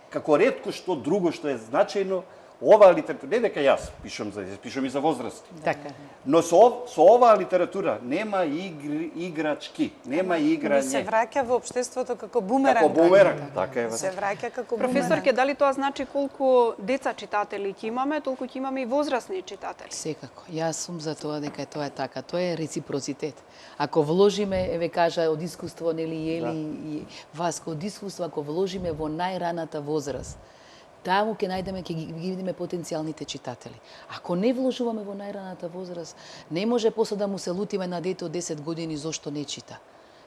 Како ретко што друго што е значајно, оваа литература, не дека јас пишам и за возрасти. Така. Но со оваа литература нема играчки, нема играње. Не се враќа во општеството како бумеранг. Како бумеранг, така е. Се враќа како бумеранг. Професорке, дали тоа значи колку деца читатели ќе имаме, толку ќе имаме и возрастни читатели? Секако. Јас сум за тоа дека тоа е така. Тоа е реципроцитет. Ако вложиме, еве кажа од искуство, нели Јели и Васко, од искуство ако вложиме во најраната возраст, таму ќе најдеме, ќе ги видиме потенцијалните читатели. Ако не вложуваме во најраната возраст, не може после да му се лутиме на дете од 10 години зошто не чита.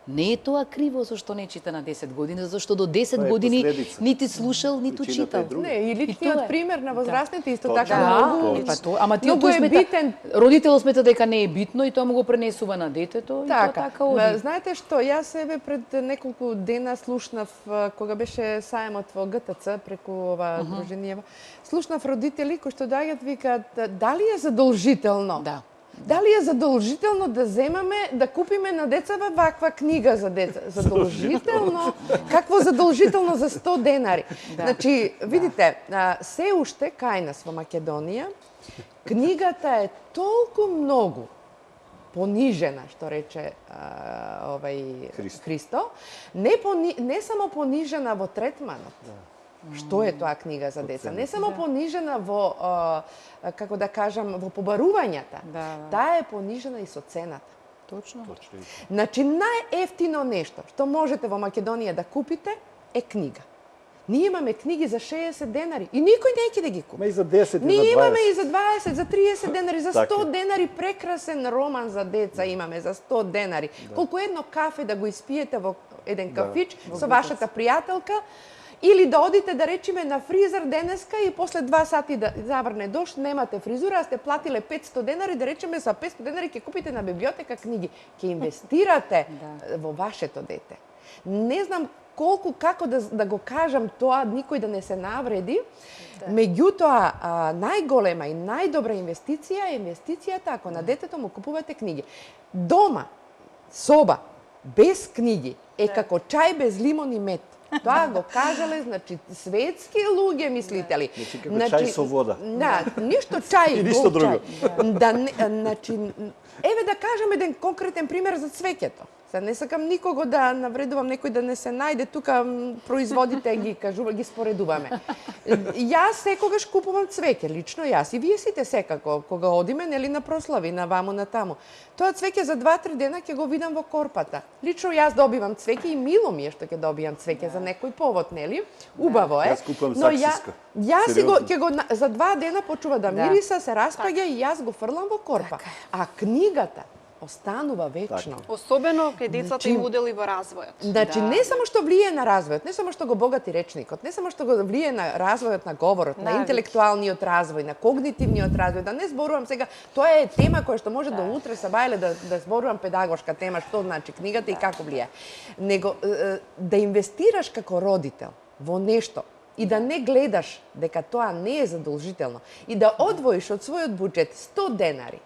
Не е тоа криво зашто не чита на 10 години, зашто до 10 години нити слушал, ниту читал. Не, и личниот пример на возрастните исто така многу. Ама ти тоа смета, родител смета дека не е битно и тоа му го пренесува на детето и тоа така оди. Знаете што, јас себе пред неколку дена слушнав кога беше саемот во ГТЦ преку ова друженијева, слушнав родители кои што доаѓаат викаат дали е задолжително? Да. Дали е задолжително да земаме, да купиме на децава ваква книга за деца? Задолжително? Какво задолжително за 100 денари? Значи, видите, се уште кај нас во Македонија, книгата е толку многу понижена, што рече Христо, не само понижена во третманот, што е тоа книга за деца. Не само понижена во, како да кажам, во побарувањата. Таа е понижена и со цената. Точно. Значи, најефтино нешто што можете во Македонија да купите е книга. Ние имаме книги за 60 денари и никој не ќе да ги купи. И за 10 и за 20. Ние имаме и за 20, за 30 денари, за 100 денари прекрасен роман за деца имаме за 100 денари. Колку едно кафе да го испиете во еден кафич со вашата пријателка, или да одите, да речеме, на фризер денеска и после 2 сати да заврне дожд, немате фризура, а сте платиле 500 денари, да речеме, за 500 денари ќе купите на библиотека книги. Ќе инвестирате во вашето дете. Не знам колку, како да го кажам тоа, никој да не се навреди, меѓутоа, најголема и најдобра инвестиција е инвестицијата ако на детето му купувате книги. Дома, соба, без книги е како чај без лимон и мед. Тоа го кажале, значи, светски луѓе мислители. Значи, чај со вода. Да, ништо чај, и ништо друго. Значи, еве да кажем еден конкретен пример за цвеќето. Не сакам никого да навредувам, некој да не се најде тука, производите ги кажува, ги споредуваме. Јас секогаш купувам цвеќе, лично јас и вие сите секако кога одиме нели на прослави, на ваму на таму. Тоа цвеќе за 2-3 дена ќе го видам во корпата. Лично јас добивам цвеќе и мило ми е што ќе добијам цвеќе за некој повод, нели? Убаво е. Јас купувам Но саксиско. јас ќе го за 2 дена почува да мириса, се распаѓа и јас го фрлам во корпа. А книгата останува вечно. Особено кај децата им удели во развојот. Значи, не само што влие на развојот, не само што го богати речникот, не само што го влие на развојот на говорот, на интелектуалниот развој, на когнитивниот развој, да не зборувам сега, тоа е тема која што може до утре са бајле да зборувам педагошка тема, што значи книгата и како влие. Него да инвестираш како родител во нешто и да не гледаш дека тоа не е задолжително и да одвоиш од својот буџет 100 денари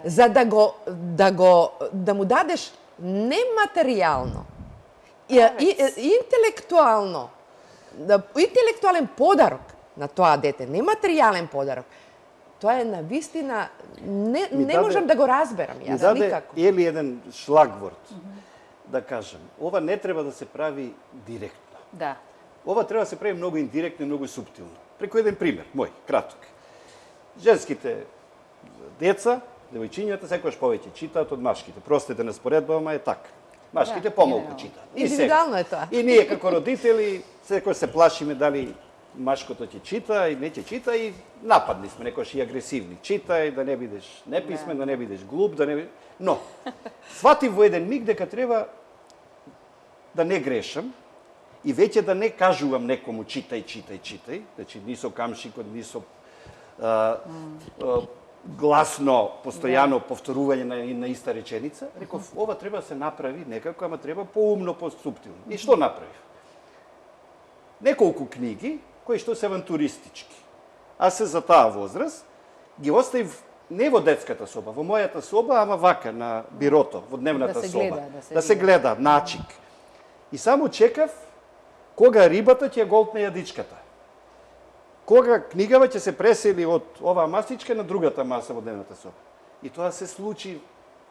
за да му дадеш нематеријално и интелектуално, интелектуален подарок на тоа дете, нематеријален подарок. Тоа е навистина не можам да го разберам јас никако. Или еден шлагворд да кажем, ова не треба да се прави директно. Да. Ова треба да се прави многу индиректно и многу суптилно. Преку еден пример, мој, краток. Женските деца, девојчињата секогаш повеќе читаат од машките. Простите на споредба, ама е така. Машките помалку читаат. Индивидуално е тоа. И ние како родители секогаш се плашиме дали машкото ќе чита и не ќе чита и нападни сме, некојаш и агресивни. Читај да не бидеш неписмен, да не бидеш глуп, да не бидеш... Но, сватив во еден миг дека треба да не грешам и веќе да не кажувам некому читај, значи ни со камшикот, ни со гласно, постојано повторување на иста реченица, реков, ова треба да се направи некако, ама треба поумно, посуптилно. И што направив? Неколку книги, кои што се авантуристички. А се за таа возраст ги оставив не во детската соба, во мојата соба, ама вака, на бирото, во дневната соба. Да се гледа, начик. И само чекав кога рибата ќе голтне јадичката. Кога книгава ќе се пресели од оваа масичка на другата маса во дневната соба. И тоа се случи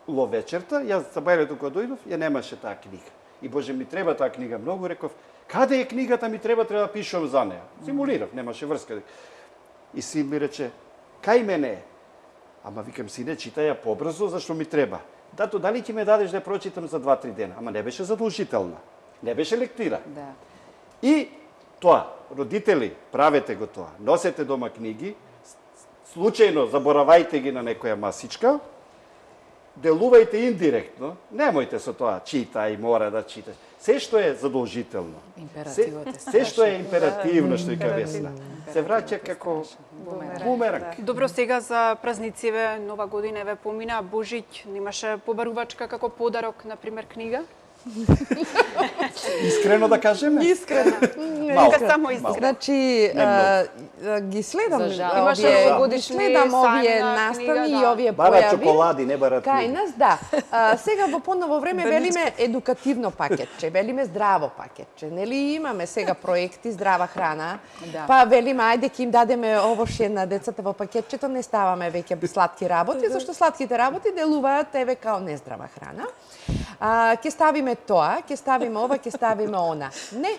вечерта, јас за бајлето кога дојдов, ја немаше таа книга. И Боже, ми треба таа книга многу, реков, каде е книгата, ми треба да пишувам за неа. Симулирав, немаше врска. И син ми рече, кај мене е? Ама викам, сине, читај ја побрзо, зашто ми треба. Дато, дали ќе ме дадеш да прочитам за 2-3 дена? Ама не беше задолжителна. Не беше лектира. Да. И тоа, родители, правете го тоа. Носете дома книги, случајно заборавајте ги на некоја масичка, делувајте индиректно, немојте со тоа, читај, мора да читаш. Се што е задолжително, се што е императивно, што вика Весна, се враќа како бумеранг. Добро, сега за празнициве, нова година еве помина, Божиќ, немаше побарувачка како подарок, например книга? Искрено да кажеме? Искрено. Нека само искрено. Значи, ги следам Имаше новогодишни овие сајна, настани книга, и овие Бара појави. чоколади, не бара Кај книги. нас, да. Сега во поново време велиме едукативно пакетче, велиме здраво пакетче. Нели имаме сега проекти здрава храна, па велиме ајде ќе им дадеме овоше на децата во пакетчето, не ставаме веќе сладки работи, зашто сладките работи делуваат еве као нездрава храна. Ќе ставиме тоа, ќе ставиме ова, ќе ставиме она. Не.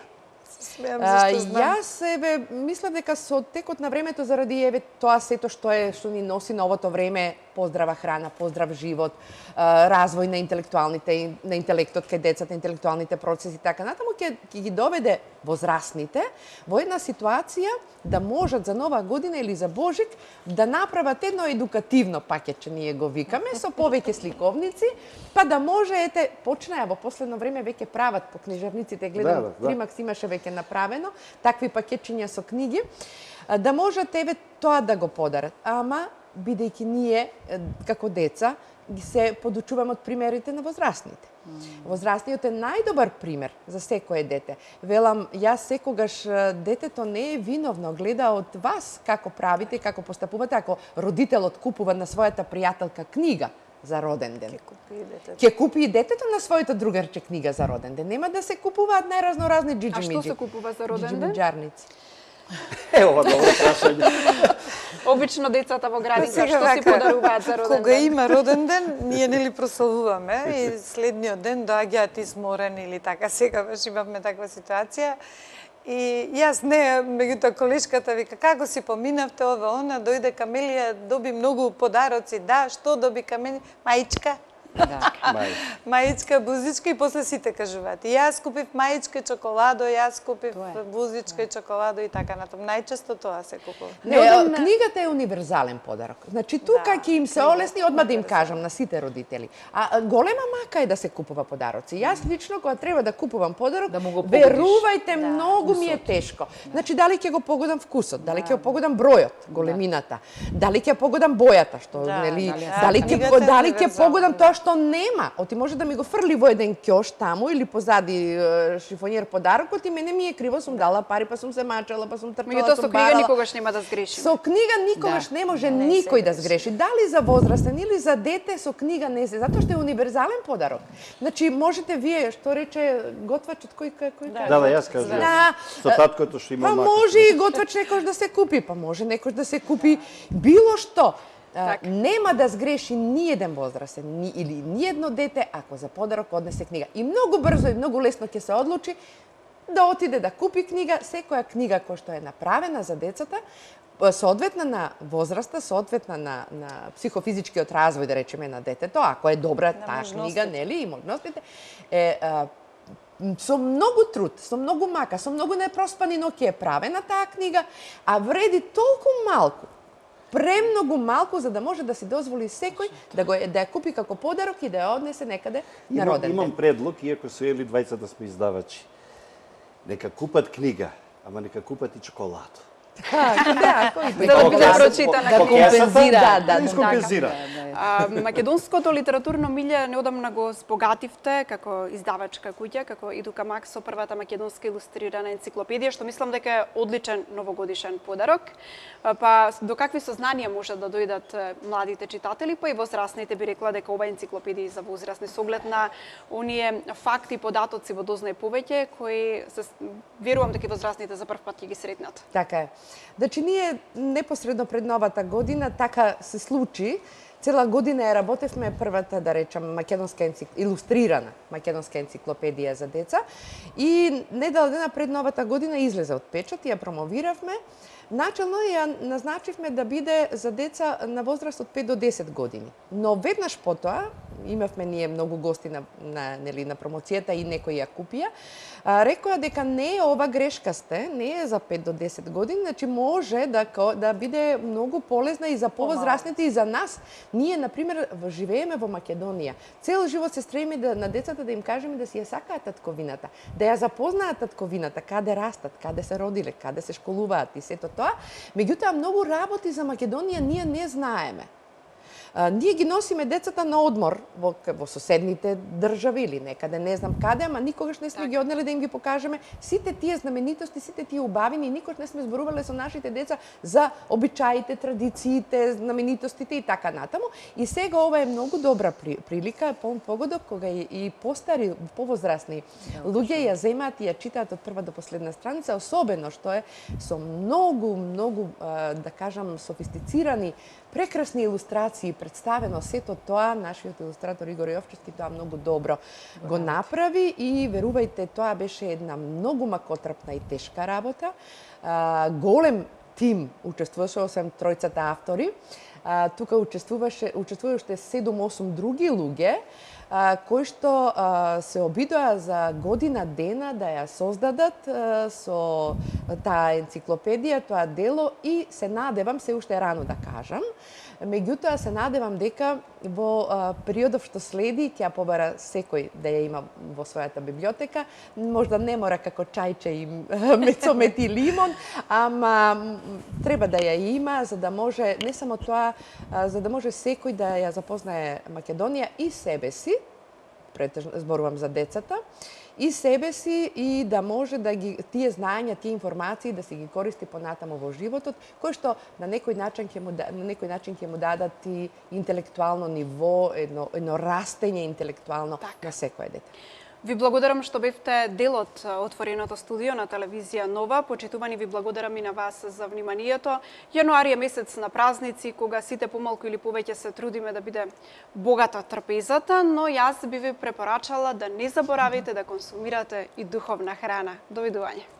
Смеам зашто знам. Јас еве мислам дека со текот на времето заради еве тоа сето што ни носи новото време, поздрава храна, поздрав живот, развој на интелектот кај децата, интелектуалните процеси така натаму ќе ги доведе возрастните во една ситуација да можат за нова година или за Божик да направат едно едукативно пакетче, ние го викаме, со повеќе сликовници, па да може, почнаа во последно време веќе прават по книжарниците, гледам, Тримакс имаше веќе направено, такви пакетчиња со книги, да можат еве тоа да го подарат. Ама, бидејќи ние, како деца, ги се подучуваме од примерите на возрастните. Возрастниот е најдобар пример за секое дете. Велам, јас секогаш детето не е виновно, гледа од вас како правите, како постапувате, ако родителот купува на својата пријателка книга за роден ден. Ќе купи и детето на своето другарче книга за роден ден. Нема да се купуваат најразноразни джиджи-миджи. А што се купува за роден ден? Джиджи-миджарници. Ова добро прашање. Обично децата во градинка Сега што си вака, подаруваат за роден Кога ден? има роден ден, ние нели прославуваме и следниот ден доаѓаат изморени или така. Секогаш имавме таква ситуација. И јас не, меѓутоа колешката вика, како си поминавте ова, она, дојде Камелија, доби многу подароци, да, што доби Камелија? Маичка. Маичка, бузичка и после сите кажуваат. И јас купив маичка, чоколадо, јас купив бузичка и чоколадо и така натаму. Најчесто тоа се купува. Не, книгата е универзален подарок. Значи, тука ќе им се олесни, одма да им кажам на сите родители. А голема мака е да се купува подароци. Јас лично, кога треба да купувам подарок, верувајте, многу ми е тешко. Значи, дали ќе го погодам вкусот, дали ќе го погодам бројот, големината, дали ќе погодам бојата, што, нели, дали ќе погодам тоа што нема. Оти може да ми го фрли во еден ќош таму или позади шифонјер подарокот и мене ми е криво, сум дала пари, па сум се мачала, па сум трчала, Меѓутоа сум со книга барала. никогаш нема да сгрешиме. Со книга никогаш не може никој да сгреши. Дали за возрастен или за дете, со книга не се, затоа што е универзален подарок. Значи, можете вие, што рече готвачот, кој Да, јас кажам. Со таткото што има па мака. може и готвач некош да се купи, па може некош да се купи било што. Нема да сгреши ниеден возрастен или ниедно дете ако за подарок однесе книга. И многу брзо и многу лесно ќе се одлучи да отиде да купи книга, секоја книга која што е направена за децата, соодветна на возраста, соодветна на психофизичкиот развој, да речеме, на детето, ако е добра таа книга, нели, и можностите, со многу труд, со многу мака, со многу непроспани ноќи е правена таа книга, а вреди толку малку, премногу малку за да може да си дозволи секој да ја купи како подарок и да ја однесе некаде на роден ден. Имам предлог, иако се ели двајцата сме издавачи. Нека купат книга, ама нека купат и чоколадо. Да, За да биде прочитана да книга. компензира. Да компензира. Македонското литературно милје неодамна го збогативте како издавачка куќа, како Идука Мак со првата македонска илустрирана енциклопедија, што мислам дека е одличен новогодишен подарок. Па до какви сознанија може да дојдат младите читатели, па и возрастните, би рекла дека ова енциклопедија за возрастни со оглед на оние факти и податоци во дознае повеќе кои верувам дека возрастните за прв пат ќе ги сретнат. Така е. Значи, ние непосредно пред новата година така се случи. Цела година ја работевме првата, да речам, илустрирана македонска енциклопедија за деца и недела дена пред новата година излезе од печат и ја промовиравме. Начелно ја назначивме да биде за деца на возраст од 5 до 10 години. Но веднаш потоа, имавме ние многу гости на промоцијата и некои ја купија, рекоа дека не е ова грешка сте, не е за 5 до 10 години, значи може да биде многу полезна и за повозрастните и за нас. Ние, например, живееме во Македонија. Цел живот се стремиме на децата да им кажеме да си ја сакаат татковината, да ја запознаат татковината, каде растат, каде се родиле, каде се школуваат и сето тоа. Меѓутоа, многу работи за Македонија ние не знаеме. Ние ги носиме децата на одмор во соседните држави или некаде, не знам каде, ама никогаш не сме ги однели да им ги покажеме сите тие знаменитости, сите тие убавини и никогаш не сме зборувале со нашите деца за обичаите, традициите, знаменитостите и така натаму. И сега ова е многу добра прилика, полн погодок, кога и постари, повозрастни луѓе ја земаат и ја читаат од прва до последна страница, особено што е со многу, да кажам, софистицирани, прекрасни илустрации представено сето тоа, нашиот илустратор Игор Јовчевски тоа многу добро го направи и верувајте, тоа беше една многу макотрпна и тешка работа. Голем тим учествуваше, освен тројцата автори. Тука учествуваше 7-8 други луѓе, кои што се обидоа за година дена да ја создадат со таа енциклопедија, тоа дело и се надевам, се уште е рано да кажам, меѓутоа се надевам дека во периодов што следи ќе ја побара секој да ја има во својата библиотека, можда не мора како чајче и мецомет и лимон, ама треба да ја има за да може не само тоа, за да може секој да ја запознае Македонија и себе си, претежно зборувам за децата, и себе си и да може да ги тие знаења, тие информации да се ги користи понатаму во животот, кој што на некој начин ќе му дадат и интелектуално ниво, едно растење интелектуално на секое дете. Ви благодарам што бевте дел од отвореното студио на телевизија Нова. Почитувани, ви благодарам и на вас за вниманието. Јануари е месец на празници, кога сите помалку или повеќе се трудиме да биде богата трпезата, но јас би ви препорачала да не заборавите да консумирате и духовна храна. Довидување.